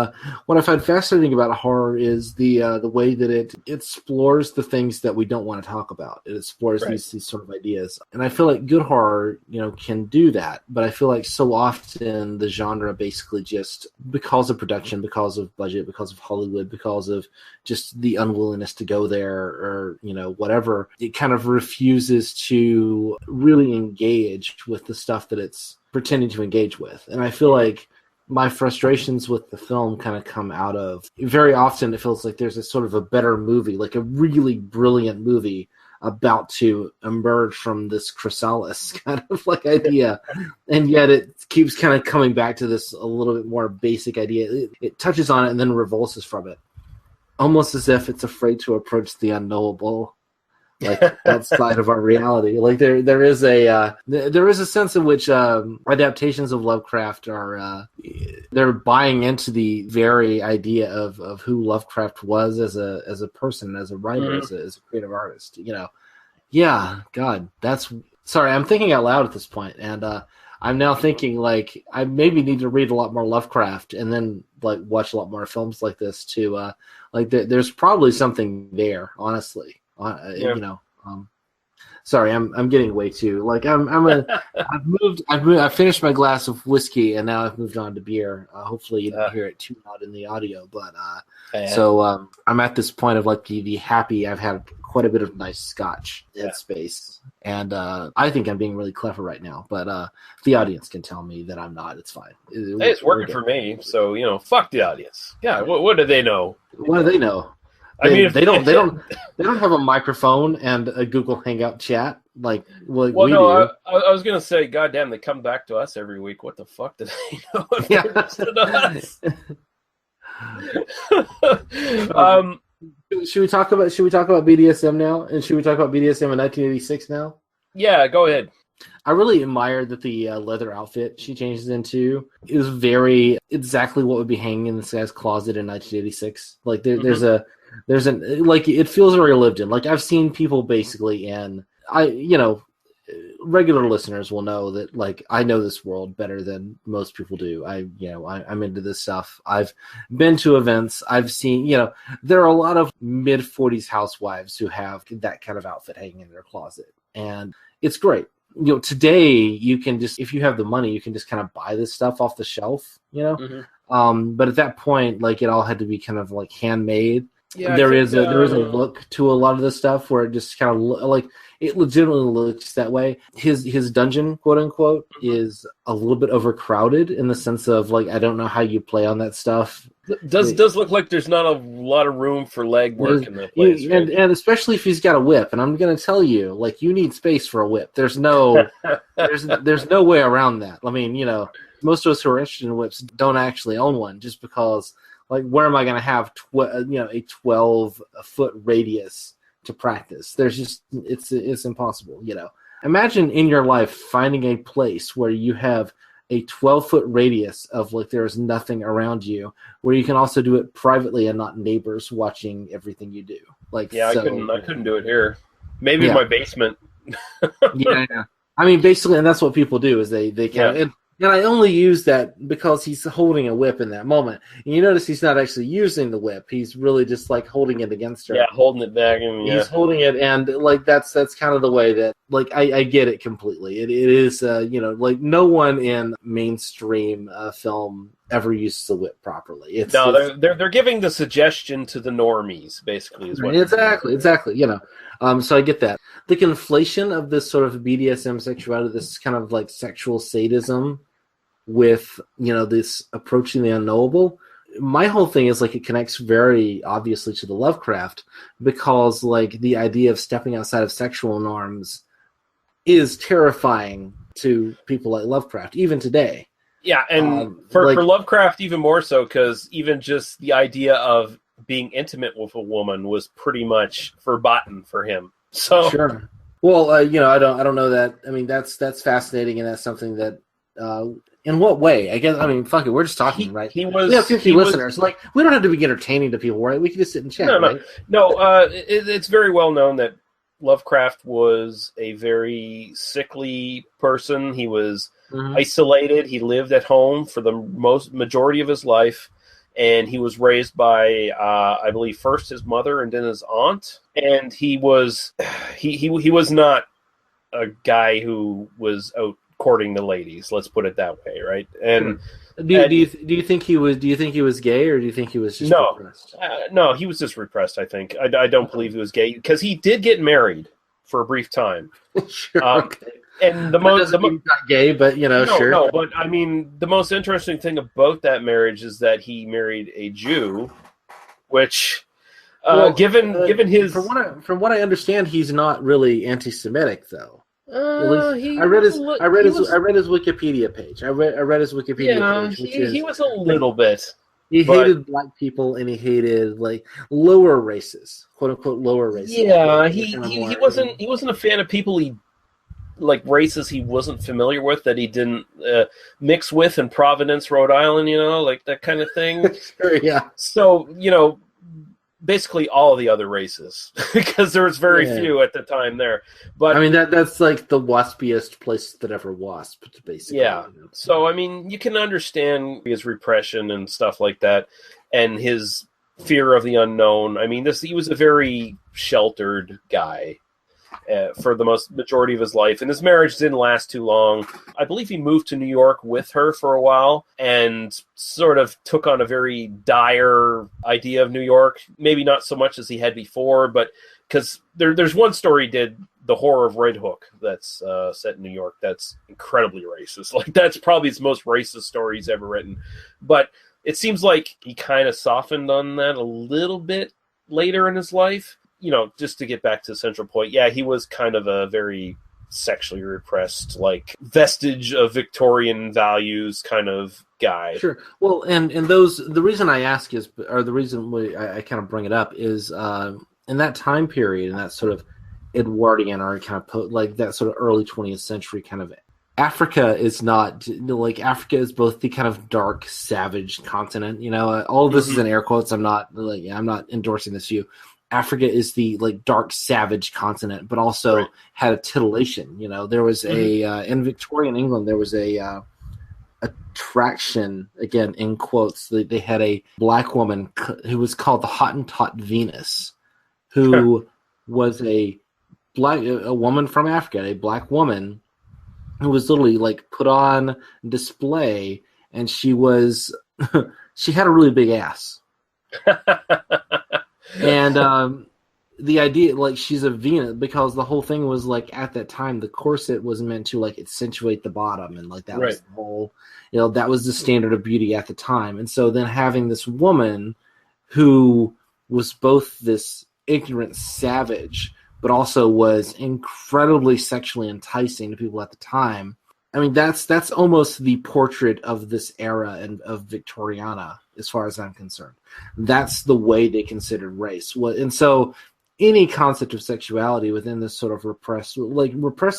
S3: what I find fascinating about horror is the way that it explores the things that we don't want to talk about. It explores these sort of ideas, and I feel like good horror, can do that. But I feel like so often the genre basically just because of production, because of budget, because of Hollywood, because of just the unwillingness to go there, or whatever, it kind of refuses to really engage with the stuff that it's pretending to engage with. And I feel like my frustrations with the film kind of come out of, very often it feels like there's a sort of a better movie, like a really brilliant movie about to emerge from this chrysalis kind of like idea. And yet it keeps kind of coming back to this a little bit more basic idea. It touches on it and then revulses from it. Almost as if it's afraid to approach the unknowable, like outside of our reality. Like there is a sense in which adaptations of Lovecraft are they're buying into the very idea of who Lovecraft was as a person, as a writer, as a creative artist. Yeah, God, that's sorry. I'm thinking out loud at this point, and I'm now thinking like I maybe need to read a lot more Lovecraft and then like watch a lot more films like this to there's probably something there, honestly. Sorry, I'm getting way too like I've finished my glass of whiskey and now I've moved on to beer. Hopefully you don't hear it too loud in the audio, but so I'm at this point of like the happy. I've had quite a bit of nice scotch headspace, and I think I'm being really clever right now. But the audience can tell me that I'm not. It's fine.
S1: It's working for me, so fuck the audience. Yeah, what do they know?
S3: What do they know? They don't have a microphone and a Google Hangout chat like we do.
S1: I was gonna say, goddamn, they come back to us every week. What the fuck do they know? Should we talk about BDSM now? And should we talk about BDSM in 1986 now? Yeah, go ahead.
S3: I really admire that the leather outfit she changes into is very exactly what would be hanging in this guy's closet in 1986. Like there's an like it feels very lived in. Like I've seen people basically in regular listeners will know that like I know this world better than most people do. I'm into this stuff. I've been to events. I've seen there are a lot of mid-40s housewives who have that kind of outfit hanging in their closet, and it's great. Today you can just, if you have the money, you can just kind of buy this stuff off the shelf. But at that point, like it all had to be kind of like handmade. Yeah, there is a look to a lot of this stuff where it just kind of like it legitimately looks that way. His dungeon, quote unquote, is a little bit overcrowded in the sense of like I don't know how you play on that stuff.
S1: Does look like there's not a lot of room for leg work in that place, right?
S3: and especially if he's got a whip. And I'm going to tell you, like you need space for a whip. There's no way around that. I mean, most of us who are interested in whips don't actually own one, just because. Like, where am I going to have a 12-foot radius to practice? There's just it's impossible. Imagine in your life finding a place where you have a 12-foot radius of like there's nothing around you, where you can also do it privately and not neighbors watching everything you do. Like,
S1: I couldn't do it here. Maybe in my basement.
S3: Yeah. I mean, basically, and that's what people do is they kind of. And I only use that because he's holding a whip in that moment. And you notice he's not actually using the whip. He's really just like holding it against her.
S1: Yeah, holding it back.
S3: He's holding it, and like that's kind of the way that like I get it completely. It is like no one in mainstream film ever uses the whip properly.
S1: They're giving the suggestion to the normies, basically. Is what
S3: exactly. So I get that. The conflation of this sort of BDSM sexuality, this kind of like sexual sadism with, this approaching the unknowable. My whole thing is like it connects very obviously to the Lovecraft because like the idea of stepping outside of sexual norms is terrifying to people like Lovecraft, even today.
S1: Yeah, and for Lovecraft even more so, because even just the idea of being intimate with a woman was pretty much verboten for him. So
S3: sure. Well, I don't know that. I mean, that's fascinating, and that's something that. In what way? I guess. I mean, fuck it. We're just talking, right?
S1: He was.
S3: We have 50 listeners. Like, we don't have to be entertaining to people, right? We can just sit and chat.
S1: No. It's very well known that Lovecraft was a very sickly person. He was isolated. He lived at home for the majority of his life, and he was raised by, I believe, first his mother and then his aunt. And he was not a guy who was out courting the ladies. Let's put it that way, right? And
S3: do you think he was gay, or do you think he was just repressed?
S1: No, he was just repressed. I think I don't believe he was gay, because he did get married for a brief time.
S3: Sure. Okay.
S1: And
S3: not gay, but sure.
S1: No, but I mean, the most interesting thing about that marriage is that he married a Jew, which, given his,
S3: from what I understand, he's not really anti-Semitic, though. I read his Wikipedia page. I read his Wikipedia page.
S1: He was a little bit.
S3: He hated black people, and he hated like lower races, quote unquote lower races.
S1: Yeah, he wasn't a fan of people races he wasn't familiar with, that he didn't mix with in Providence, Rhode Island, like that kind of thing.
S3: Sure, yeah.
S1: So, basically all of the other races, because there was very few at the time there. But
S3: I mean, that's like the waspiest place that ever wasped, basically.
S1: Yeah. So I mean, you can understand his repression and stuff like that, and his fear of the unknown. I mean, he was a very sheltered guy for the majority of his life, and his marriage didn't last too long. I believe he moved to New York with her for a while and sort of took on a very dire idea of New York. Maybe not so much as he had before, but because there's one story he did, The Horror of Red Hook, that's set in New York. That's incredibly racist. Like, that's probably his most racist story he's ever written. But it seems like he kind of softened on that a little bit later in his life. Just to get back to the central point, he was kind of a very sexually repressed, like vestige of Victorian values kind of guy.
S3: Sure. Well, and the reason I ask is, or the reason I kind of bring it up is, in that time period, in that sort of Edwardian or kind of like that sort of early 20th century kind of, Africa is not like, Africa is both the kind of dark, savage continent. All of this is in air quotes. I'm not endorsing this view. Africa is the like dark, savage continent, but also had a titillation. There was in Victorian England, there was a attraction, again in quotes. They had a black woman who was called the Hottentot Venus, who was a woman from Africa, a black woman who was literally like put on display, and she had a really big ass. And the idea, like, she's a Venus, because the whole thing was like, at that time, the corset was meant to like accentuate the bottom, and like that was the whole, that was the standard of beauty at the time. And so then having this woman who was both this ignorant savage, but also was incredibly sexually enticing to people at the time. I mean, that's almost the portrait of this era and of Victoriana, as far as I'm concerned. That's the way they considered race. And so any concept of sexuality within this sort of repressed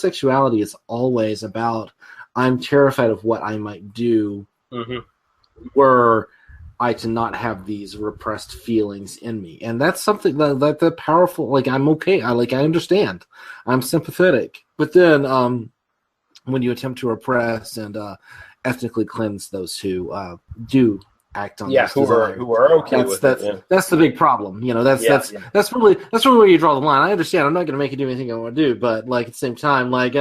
S3: sexuality is always about, I'm terrified of what I might do were I to not have these repressed feelings in me. And that's something that the powerful, like, I'm okay. I understand. I'm sympathetic. But then, when you attempt to repress and ethnically cleanse those who do act on
S1: who are okay with it.
S3: That's the big problem. That's really where you draw the line. I understand. I'm not going to make you do anything I want to do, but like at the same time, like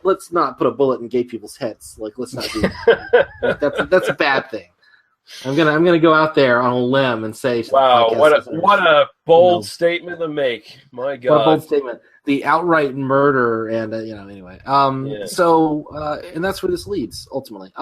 S3: let's not put a bullet in gay people's heads. Like, let's not do that. That's a bad thing. I'm gonna go out there on a limb and say,
S1: wow, what a bold statement to make. My God,
S3: what a bold statement. The outright murder, and anyway. So and that's where this leads ultimately.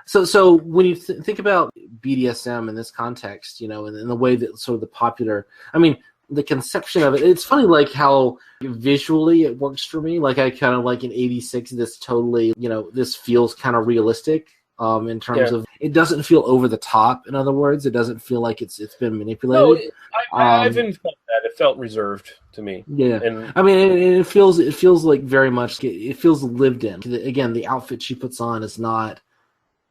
S3: So when you think about BDSM in this context, in the way that sort of the popular, I mean, the conception of it, it's funny, like how visually it works for me. Like, I kind of like in '86, this totally, this feels kind of realistic. in terms of it doesn't feel over the top. In other words, it doesn't feel like it's been manipulated.
S1: No, I didn't feel that. It felt reserved to me.
S3: Yeah,
S1: and
S3: I mean, it feels like very much. It feels lived in. Again, the outfit she puts on is not,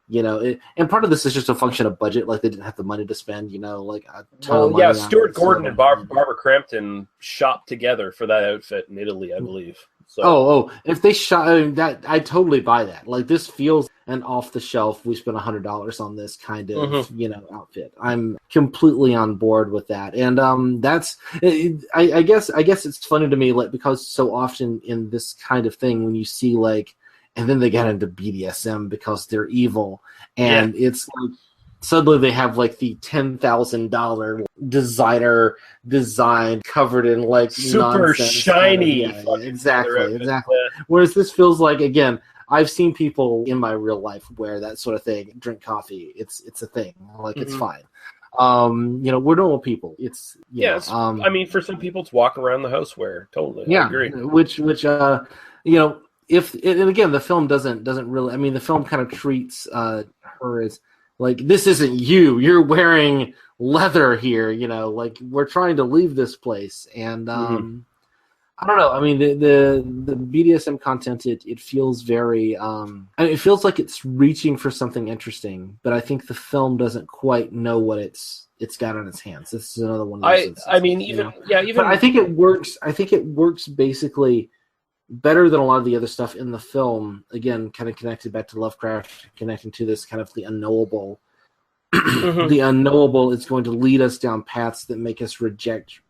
S3: and part of this is just a function of budget. Like they didn't have the money to spend. Like a ton of money on
S1: Stuart
S3: it,
S1: Gordon and Barbara Crampton shopped together for that outfit in Italy, I believe. So.
S3: If they shot that, I totally buy that. Like this feels an off the shelf. We spent $100 on this kind of outfit. I'm completely on board with that, and that's. I guess it's funny to me, like because so often in this kind of thing, when you see like, and then they get into BDSM because they're evil, and it's like. Suddenly they have like the $10,000 designer design covered in like
S1: super shiny.
S3: Exactly. Whereas this feels like, again, I've seen people in my real life wear that sort of thing, drink coffee. It's a thing. Like it's fine. We're normal people. It's
S1: I mean, for some people, it's walk around the house wear. Totally,
S3: yeah.
S1: I agree.
S3: Which if and again, the film doesn't really. I mean, the film kind of treats her as. Like, this isn't you. You're wearing leather here, like, we're trying to leave this place. And, I don't know. I mean, the BDSM content, it feels very, it feels like it's reaching for something interesting, but I think the film doesn't quite know what it's got on its hands. This is another one of those instances,
S1: I mean, even.
S3: But I think it works. I think it works basically better than a lot of the other stuff in the film. Again, kind of connected back to Lovecraft, connecting to this kind of the unknowable. The unknowable is going to lead us down paths that make us reject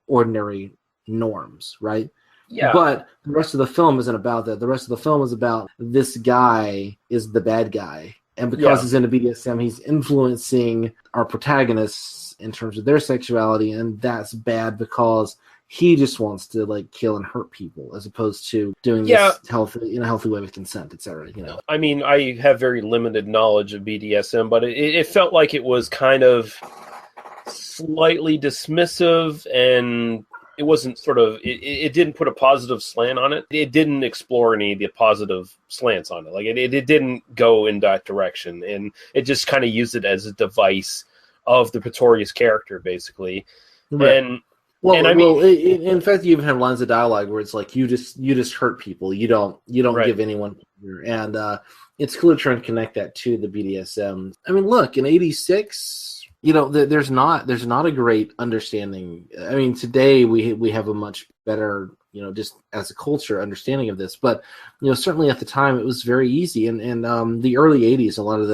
S3: ordinary norms, right?
S1: Yeah.
S3: But the rest of the film isn't about that. The rest of the film is about this guy is the bad guy. And because he's into BDSM, he's influencing our protagonists in terms of their sexuality, and that's bad because he just wants to like kill and hurt people as opposed to doing this in a healthy way with consent, etc.
S1: I mean, I have very limited knowledge of BDSM, but it felt like it was kind of slightly dismissive, and it wasn't it didn't put a positive slant on it. It didn't explore any of the positive slants on it. Like it didn't go in that direction, and it just kind of used it as a device of the Pretorius character, basically.
S3: Right. In fact, you even have lines of dialogue where it's like you just hurt people. You don't give anyone pleasure. And it's cool to try and connect that to the BDSM. I mean, look, in '86, there's not a great understanding. I mean, today we have a much better, just as a culture understanding of this. But certainly at the time it was very easy. And the early '80s, a lot of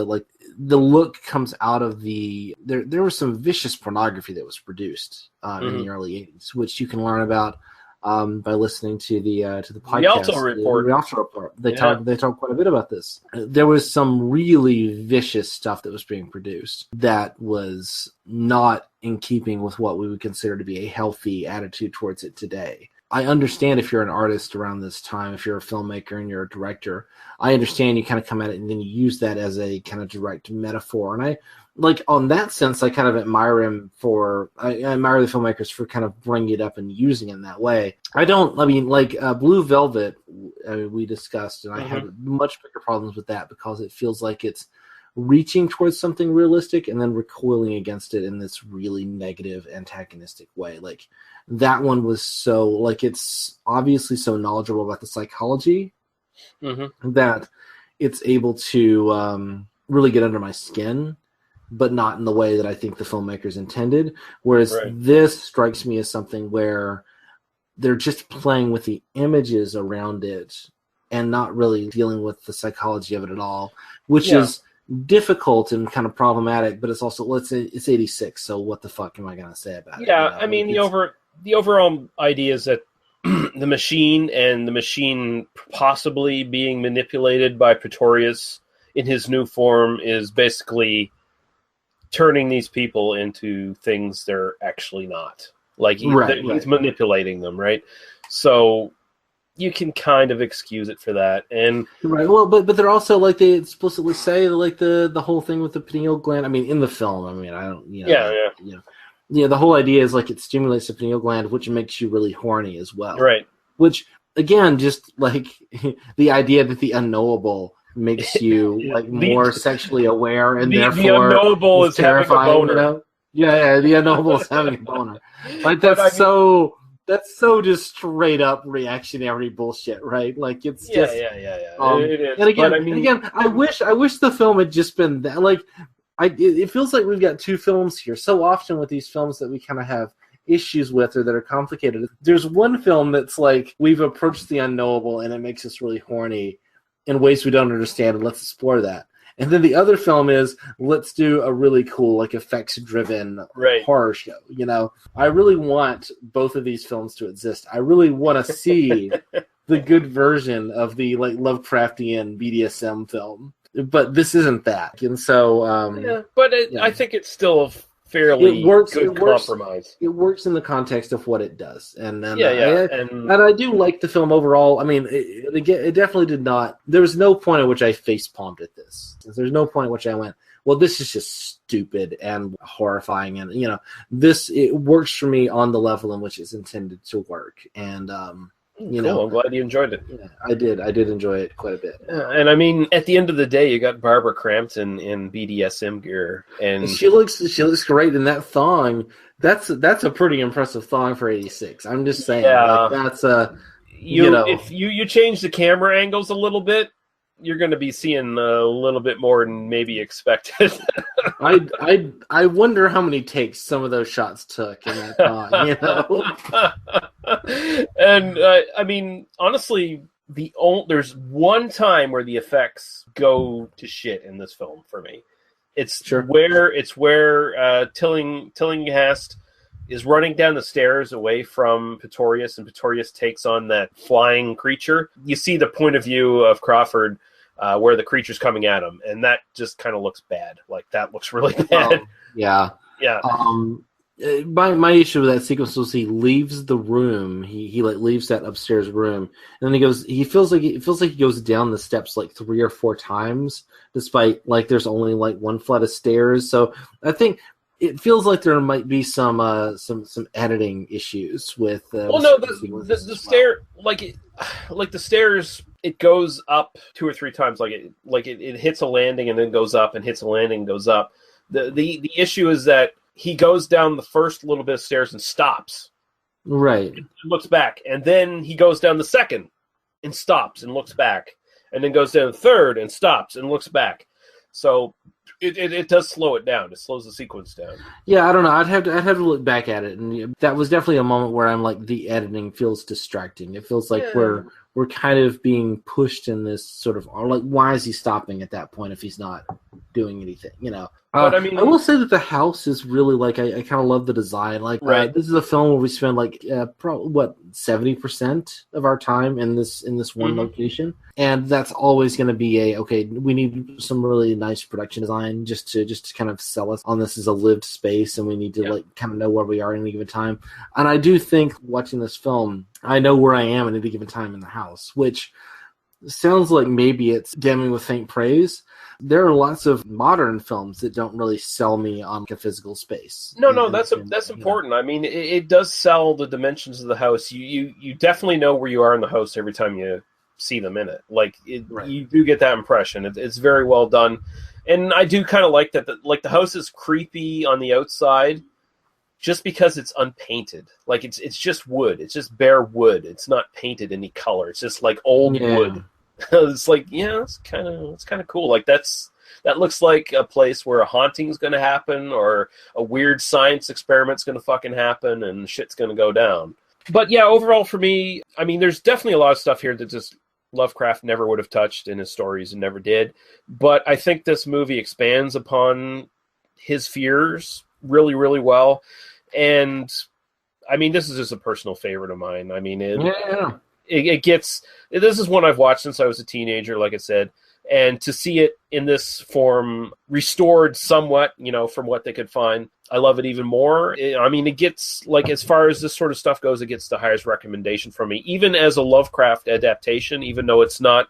S3: the look comes out of there was some vicious pornography that was produced in the early '80s, which you can learn about by listening to the podcast,
S1: Rialto Report.
S3: The Rialto Report. They talk quite a bit about this. There was some really vicious stuff that was being produced that was not in keeping with what we would consider to be a healthy attitude towards it today. I understand if you're an artist around this time, if you're a filmmaker and you're a director, I understand you kind of come at it and then you use that as a kind of direct metaphor. And I, like, on that sense, I kind of admire him I admire the filmmakers for kind of bringing it up and using it in that way. Blue Velvet, we discussed, and I had much bigger problems with that because it feels like it's reaching towards something realistic and then recoiling against it in this really negative, antagonistic way. Like, that one was so, like, it's obviously so knowledgeable about the psychology that it's able to really get under my skin, but not in the way that I think the filmmakers intended. Whereas this strikes me as something where they're just playing with the images around it and not really dealing with the psychology of it at all, which is difficult and kind of problematic, but it's also, let's say it's '86, so what the fuck am I going to say about it?
S1: Yeah, I mean, the overall idea is that the machine possibly being manipulated by Pretorius in his new form is basically turning these people into things they're actually not. Like, he's manipulating them, right? So you can kind of excuse it for that. And
S3: well, but they're also, like, they explicitly say, like, the whole thing with the pineal gland. I mean, in the film, I mean, I don't, the whole idea is, like, it stimulates the pineal gland, which makes you really horny as well.
S1: Right.
S3: Which, again, just, like, the idea that the unknowable makes you like more sexually aware, and
S1: the
S3: therefore
S1: unknowable is
S3: terrifying.
S1: having a boner.
S3: You know? Yeah, the unknowable is having a boner. Like that's so just straight up reactionary bullshit, right? Like it's just
S1: It is.
S3: And again,
S1: But
S3: I wish the film had just been that. Like, it feels like we've got two films here. So often with these films that we kind of have issues with or that are complicated. There's one film that's like we've approached the unknowable and it makes us really horny in ways we don't understand, and let's explore that. And then the other film is let's do a really cool, like, effects-driven horror show. You know, I really want both of these films to exist. I really want to see the good version of the like Lovecraftian BDSM film, but this isn't that. And so,
S1: I think it's still a fairly good compromise.
S3: It works in the context of what it does, and then
S1: and
S3: I do like the film overall. I mean, it definitely did not. There was no point at which I face palmed at this. There's no point at which I went, well, this is just stupid and horrifying, and it works for me on the level in which it's intended to work, and
S1: cool. I'm glad you enjoyed it.
S3: Yeah, I did enjoy it quite a bit.
S1: And I mean, at the end of the day, you got Barbara Crampton in BDSM gear, and
S3: she looks great in that thong. That's a pretty impressive thong for '86. I'm just saying, that's
S1: if you change the camera angles a little bit, you're going to be seeing a little bit more than maybe expected.
S3: I wonder how many takes some of those shots took in that thong.
S1: And I mean, honestly, there's one time where the effects go to shit in this film for me. It's where Tillinghast is running down the stairs away from Pretorius, and Pretorius takes on that flying creature. You see the point of view of Crawford where the creature's coming at him, and that just kind of looks bad. Like, that looks really bad.
S3: Yeah. My issue with that sequence was he leaves the room. He like leaves that upstairs room, and then he goes. It feels like he goes down the steps like 3 or 4 times, despite like there's only like one flight of stairs. So I think it feels like there might be some editing issues with.
S1: The stair like the stairs. It goes up 2 or 3 times. It hits a landing and then goes up, and hits a landing and goes up. The issue is that he goes down the first little bit of stairs and stops.
S3: Right.
S1: And looks back. And then he goes down the second and stops and looks back. And then goes down the third and stops and looks back. So it does slow it down. It slows the sequence down.
S3: Yeah, I don't know. I'd have to look back at it. And that was definitely a moment where I'm like, the editing feels distracting. It feels like we're kind of being pushed in this sort of, like, why is he stopping at that point if he's not doing anything, But I mean, I will say that the house is really like, I kind of love the design. Like, this is a film where we spend like 70% of our time in this one location, and that's always going to be we need some really nice production design just to kind of sell us on this as a lived space, and we need to like kind of know where we are at any given time. And I do think watching this film, I know where I am at any given time in the house, which sounds like maybe it's damning with faint praise. There are lots of modern films that don't really sell me on a physical space.
S1: No, that's important. I mean, it does sell the dimensions of the house. You definitely know where you are in the house every time you see them in it. Like, you do get that impression. It's very well done. And I do kind of like that. The house is creepy on the outside just because it's unpainted. Like, it's just wood. It's just bare wood. It's not painted any color. It's just like old wood. It's like, it's kind of cool. Like, that looks like a place where a haunting's going to happen, or a weird science experiment's going to fucking happen, and shit's going to go down. But yeah, overall for me, I mean, there's definitely a lot of stuff here that just Lovecraft never would have touched in his stories and never did. But I think this movie expands upon his fears really, really well. And I mean, this is just a personal favorite of mine. I mean, this is one I've watched since I was a teenager, like I said, and to see it in this form, restored somewhat, from what they could find, I love it even more. It gets, like, as far as this sort of stuff goes, it gets the highest recommendation from me, even as a Lovecraft adaptation, even though it's not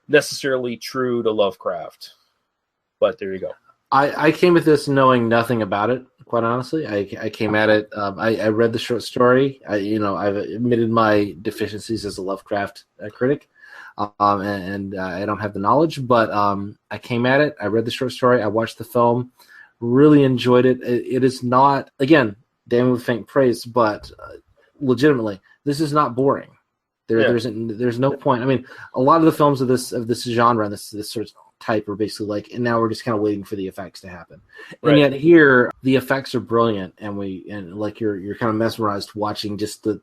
S1: necessarily true to Lovecraft. But there you go.
S3: I came at this knowing nothing about it, quite honestly. I came at it, I read the short story. I've admitted my deficiencies as a Lovecraft critic. and I don't have the knowledge, but I came at it. I read the short story. I watched the film. Really enjoyed it. It is not, again, damn with faint praise, but legitimately, this is not boring. There's no point. I mean, a lot of the films of this genre, this sort of type, are basically like, and now we're just kind of waiting for the effects to happen.
S1: Right.
S3: And yet here, the effects are brilliant, and like you're kind of mesmerized watching just the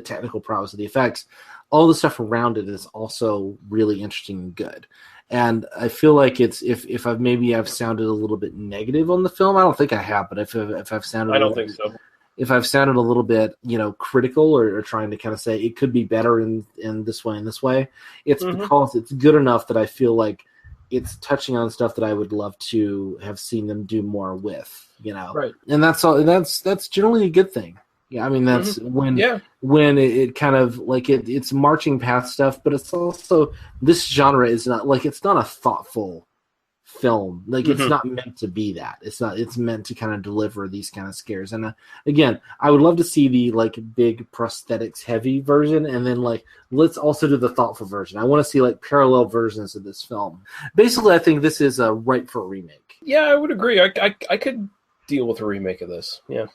S3: technical prowess of the effects. All the stuff around it is also really interesting and good. And I feel like it's if I've sounded a little bit negative on the film, I don't think I have, but if I've sounded,
S1: I don't think so.
S3: If I've sounded a little bit, critical or trying to kind of say it could be better in this way and this way, it's because it's good enough that I feel like it's touching on stuff that I would love to have seen them do more with,
S1: Right.
S3: And that's all. That's generally a good thing. Yeah, I mean that's when it kind of like it's marching past stuff, but it's also, this genre is not like, it's not a thoughtful film. Like it's not meant to be that. It's meant to kind of deliver these kind of scares. And again, I would love to see the like big prosthetics heavy version, and then like let's also do the thoughtful version. I want to see like parallel versions of this film. Basically, I think this is ripe for a remake.
S1: Yeah, I would agree. I could deal with a remake of this. Yeah.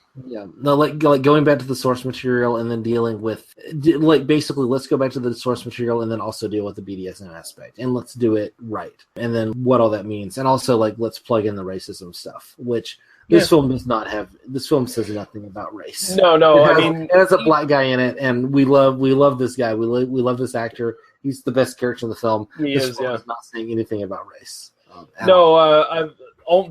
S3: No, like going back to the source material and then dealing with like basically let's go back to the source material and then also deal with the BDSM aspect, and let's do it right, and then what all that means, and also like let's plug in the racism stuff, which this film does not have. This film says nothing about race.
S1: No,
S3: it has a black guy in it, and we love this guy. We love this actor. He's the best character in the film. This film is not saying anything about race.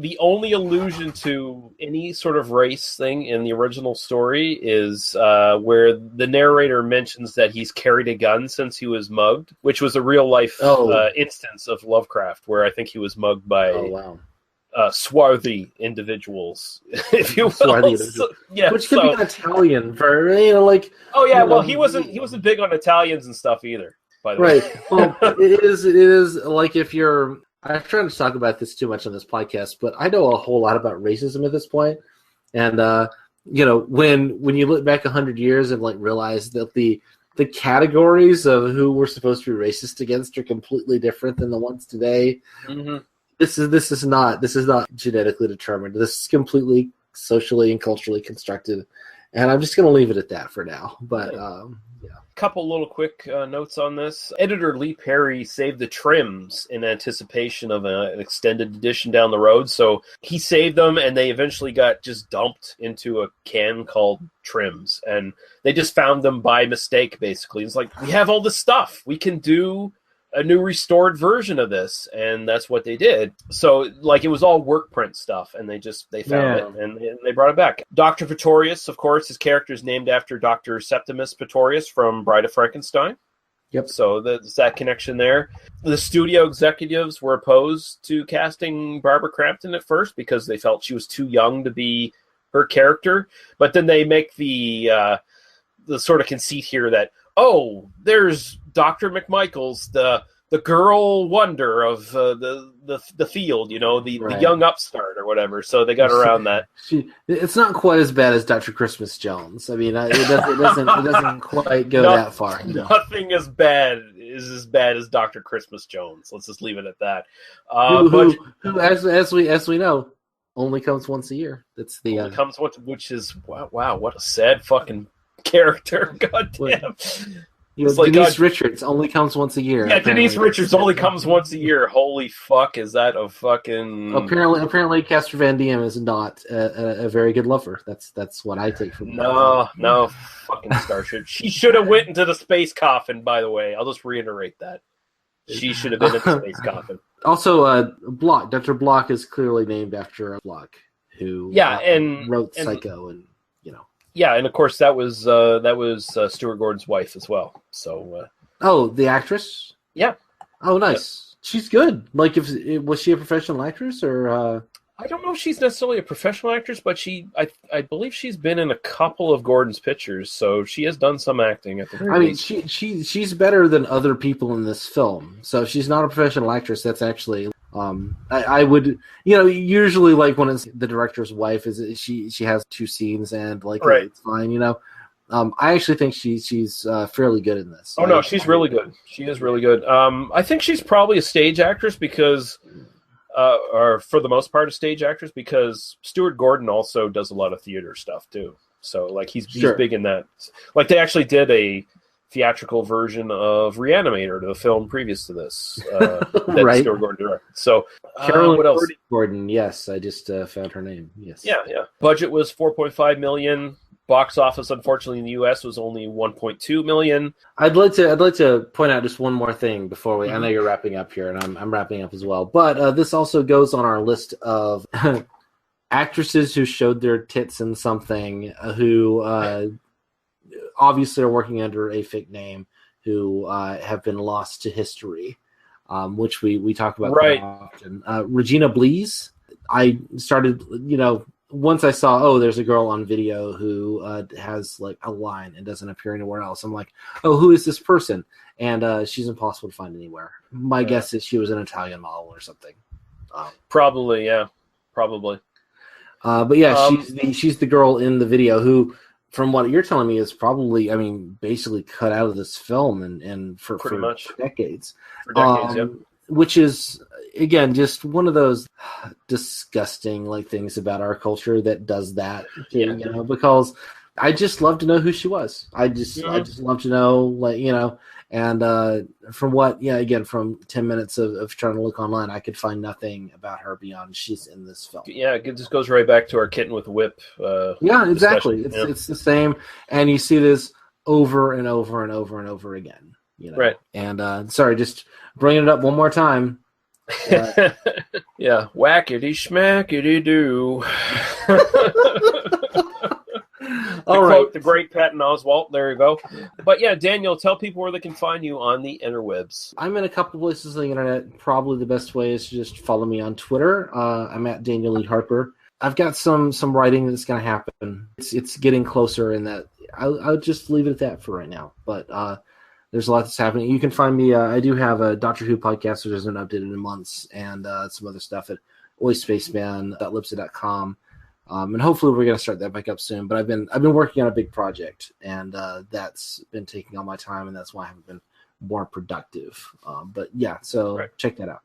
S1: The only allusion to any sort of race thing in the original story is where the narrator mentions that he's carried a gun since he was mugged, which was a real life instance of Lovecraft, where I think he was mugged by swarthy individuals, if you will.
S3: Which could be an Italian for
S1: he wasn't big on Italians and stuff either. By the way,
S3: well, it is like if you're. I'm trying to talk about this too much on this podcast, but I know a whole lot about racism at this point. And, when you look back 100 years and like realize that the categories of who we're supposed to be racist against are completely different than the ones today. This is not genetically determined. This is completely socially and culturally constructed. And I'm just going to leave it at that for now. But,
S1: couple little quick notes on this. Editor Lee Perry saved the trims in anticipation of an extended edition down the road. So he saved them, and they eventually got just dumped into a can called trims. And they just found them by mistake, basically. It's like, we have all this stuff. We can do a new restored version of this, and that's what they did. So like it was all work print stuff, and they found it and they brought it back. Dr. Pretorius, of course, his character is named after Dr. Septimus Pretorius from Bride of Frankenstein.
S3: Yep.
S1: So there's that connection there. The studio executives were opposed to casting Barbara Crampton at first because they felt she was too young to be her character, but then they make the sort of conceit here that, oh, there's Dr. McMichaels, the girl wonder of the field, the young upstart or whatever. So they got around that.
S3: It's not quite as bad as Dr. Christmas Jones. I mean, it doesn't quite go that far.
S1: Nothing as bad as Dr. Christmas Jones. Let's just leave it at that.
S3: Who, as we know, only comes once a year. That's the
S1: only comes once, which is wow, what a sad fucking character. God damn.
S3: Denise Richards only comes once a year.
S1: Yeah, Denise Richards only comes once a year. Holy fuck, is that a fucking...
S3: Apparently Castor Van Diem is not a very good lover. That's what I take from
S1: No, fucking Starship. She should have went into the space coffin, by the way. I'll just reiterate that. She should have been in the space coffin.
S3: Also, Block. Dr. Block is clearly named after Block, who wrote Psycho and...
S1: Yeah, and of course that was Stuart Gordon's wife as well. So.
S3: The actress.
S1: Yeah.
S3: Oh, nice. Yeah. She's good. Like, was she a professional actress or?
S1: I don't know if she's necessarily a professional actress, but I believe she's been in a couple of Gordon's pictures, so she has done some acting at the very least.
S3: She's better than other people in this film. So if she's not a professional actress, that's actually. I would, usually like when it's the director's wife, she has two scenes and like it's fine, I actually think she's fairly good in this.
S1: Oh no, she's really good. She is really good. I think she's probably a stage actress because, or for the most part, a stage actress because Stuart Gordon also does a lot of theater stuff too. So like he's big in that. Like they actually did a theatrical version of Reanimator, the film previous to this, that
S3: right.
S1: Stuart Gordon directed. So
S3: Carolyn
S1: what else?
S3: Gordon, yes, I just found her name. Yes.
S1: Yeah. Budget was $4.5 million. Box office, unfortunately, in the U.S. was only $1.2 million.
S3: I'd like to point out just one more thing before we. I know you're wrapping up here, and I'm wrapping up as well. But this also goes on our list of actresses who showed their tits in something, who obviously are working under a fake name, who have been lost to history, which we talk about quite often. Regina Blees. I started, once I saw, there's a girl on video who has like a line and doesn't appear anywhere else. I'm like, who is this person? And she's impossible to find anywhere. My guess is she was an Italian model or something.
S1: Probably, yeah. Probably.
S3: But yeah, she's the girl in the video who, from what you're telling me, is probably, basically cut out of this film and for decades.
S1: For decades, yeah.
S3: Which is, again, just one of those disgusting things about our culture that does that. Because I just love to know who she was. I just love to know, and from what, again, from 10 minutes of trying to look online, I could find nothing about her beyond she's in this film.
S1: Yeah, it just goes right back to our Kitten with a Whip.
S3: Yeah, exactly. It's the same, and you see this over and over and over and over again.
S1: Right.
S3: And sorry, just bringing it up one more time.
S1: Yeah, whackity schmackity do.
S3: All right,
S1: the great Patton Oswalt. There you go. But yeah, Daniel, tell people where they can find you on the interwebs.
S3: I'm in a couple places on the internet. Probably the best way is to just follow me on Twitter. I'm at Daniel Lee Harper. I've got some writing that's going to happen. It's getting closer, in that I'll just leave it at that for right now. But there's a lot that's happening. You can find me. I do have a Doctor Who podcast, which hasn't been updated in months, and some other stuff at oispaceman.libsyn.com. And hopefully we're going to start that back up soon. But I've been working on a big project, and that's been taking all my time, and that's why I haven't been more productive. But yeah, so check that out.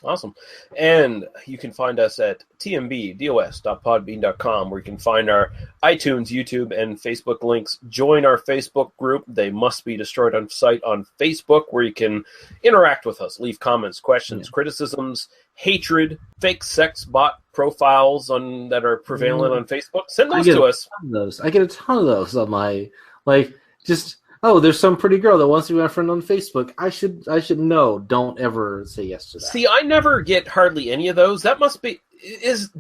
S1: Awesome. And you can find us at tmbdos.podbean.com, where you can find our iTunes, YouTube, and Facebook links. Join our Facebook group, They Must Be Destroyed on Sight, on Facebook, where you can interact with us, leave comments, questions, criticisms, hatred, fake sex bot profiles that are prevalent on Facebook. Send those to us.
S3: I get a ton of those on my, there's some pretty girl that wants to be my friend on Facebook. I should know. Don't ever say yes to that.
S1: See, I never get hardly any of those. That must be...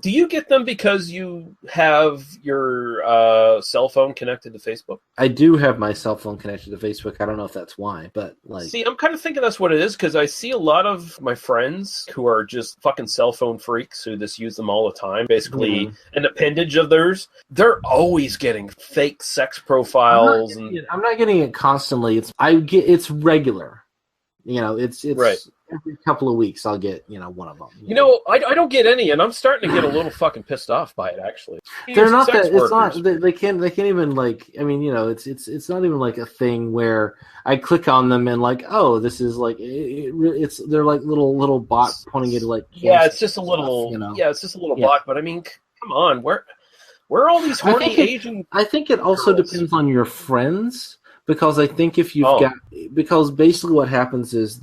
S1: Do you get them because you have your cell phone connected to Facebook?
S3: I do have my cell phone connected to Facebook. I don't know if that's why, but
S1: See, I'm kind of thinking that's what it is, because I see a lot of my friends who are just fucking cell phone freaks who just use them all the time. Basically, an appendage of theirs. They're always getting fake sex profiles.
S3: I'm not getting it constantly. It's regular. It's
S1: right.
S3: Every couple of weeks I'll get, one of them.
S1: I don't get any, and I'm starting to get a little fucking pissed off by it, actually.
S3: They're not that, it's not, they can't even it's not even like a thing where I click on them and this is they're like little bot pointing at
S1: it's just a little, it's just a little bot, but I mean, come on, where are all these horny Asian
S3: I think it also depends on your friends, because I think if you've because basically what happens is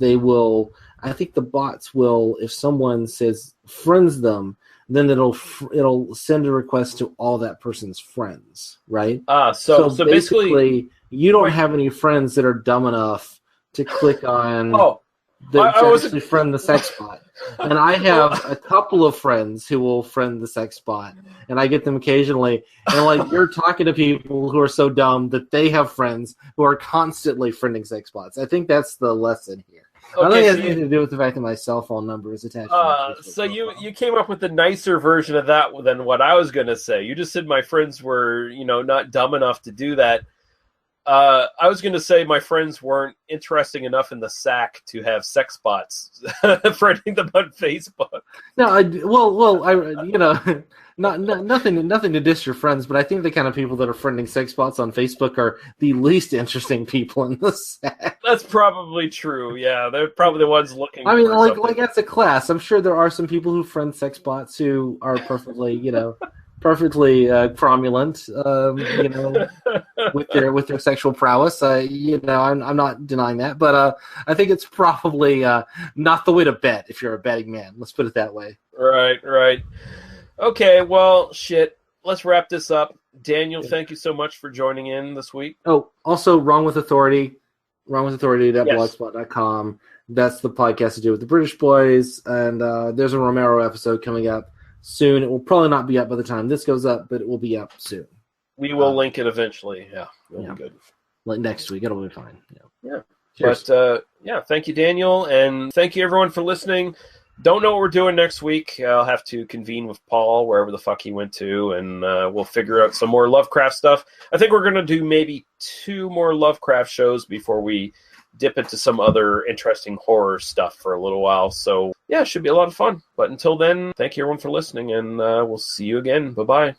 S3: I think the bots will, if someone says friends them, then it'll send a request to all that person's friends, right?
S1: So basically
S3: you don't have any friends that are dumb enough to click on actually friend the sex bot. And I have a couple of friends who will friend the sex bot, and I get them occasionally. And you're talking to people who are so dumb that they have friends who are constantly friending sex bots. I think that's the lesson here. I don't think it has anything to do with the fact that my cell phone number is attached to my Facebook
S1: so you came up with a nicer version of that than what I was going to say. You just said my friends were, not dumb enough to do that. I was going to say my friends weren't interesting enough in the sack to have sex bots friending them on Facebook.
S3: No, nothing to diss your friends, but I think the kind of people that are friending sex bots on Facebook are the least interesting people in the sack.
S1: That's probably true. Yeah, they're probably the ones looking.
S3: I mean,
S1: for
S3: like
S1: something.
S3: that's a class. I'm sure there are some people who friend sex bots who are perfectly, cromulent, with their sexual prowess. I'm not denying that, but I think it's probably not the way to bet if you're a betting man. Let's put it that way.
S1: Right. Okay, well, shit. Let's wrap this up. Daniel, thank you so much for joining in this week.
S3: Oh, also, Wrong with Authority .blogspot.com. That's the podcast to do with the British boys, and there's a Romero episode coming up soon. It will probably not be up by the time this goes up, but it will be up soon.
S1: We will link it eventually. Yeah, it'll be good.
S3: Like next week, it'll be fine.
S1: Yeah.
S3: Cheers.
S1: But thank you, Daniel, and thank you everyone for listening. Don't know what we're doing next week. I'll have to convene with Paul wherever the fuck he went to, and we'll figure out some more Lovecraft stuff. I think we're going to do maybe 2 more Lovecraft shows before we dip into some other interesting horror stuff for a little while. So, yeah, it should be a lot of fun. But until then, thank you everyone for listening, and we'll see you again. Bye-bye.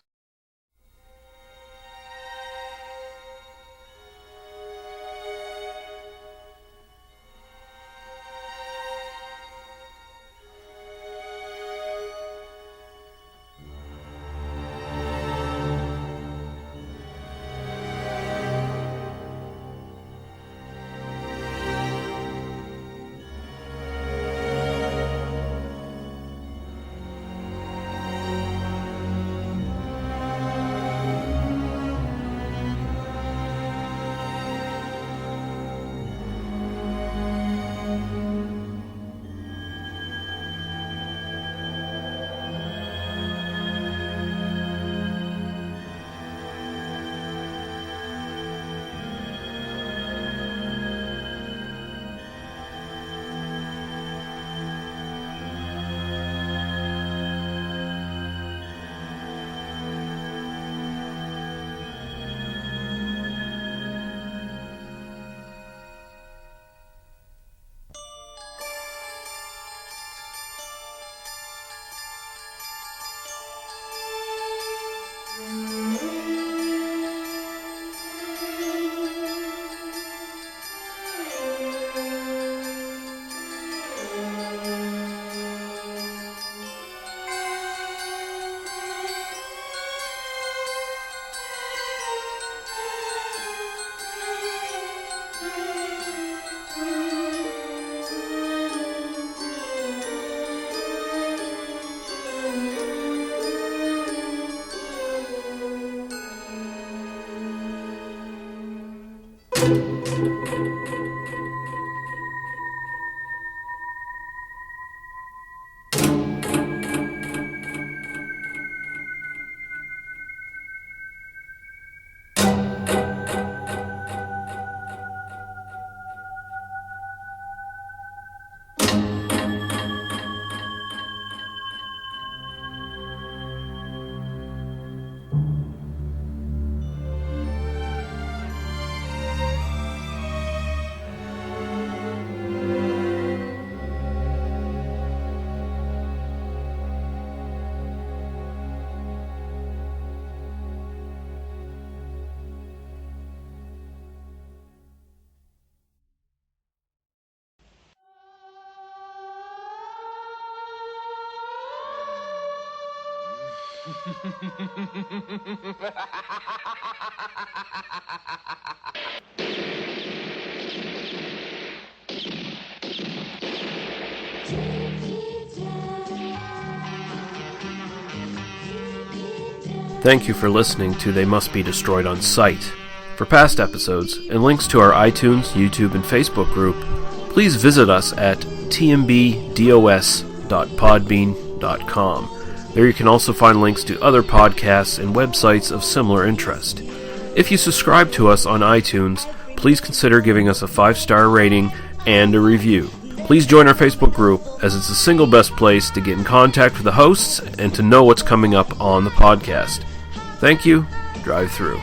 S1: Thank you for listening to They Must Be Destroyed on Sight. For past episodes and links to our iTunes, YouTube, and Facebook group, please visit us at tmbdos.podbean.com. There you can also find links to other podcasts and websites of similar interest. If you subscribe to us on iTunes, please consider giving us a 5-star rating and a review. Please join our Facebook group, as it's the single best place to get in contact with the hosts and to know what's coming up on the podcast. Thank you. Drive through.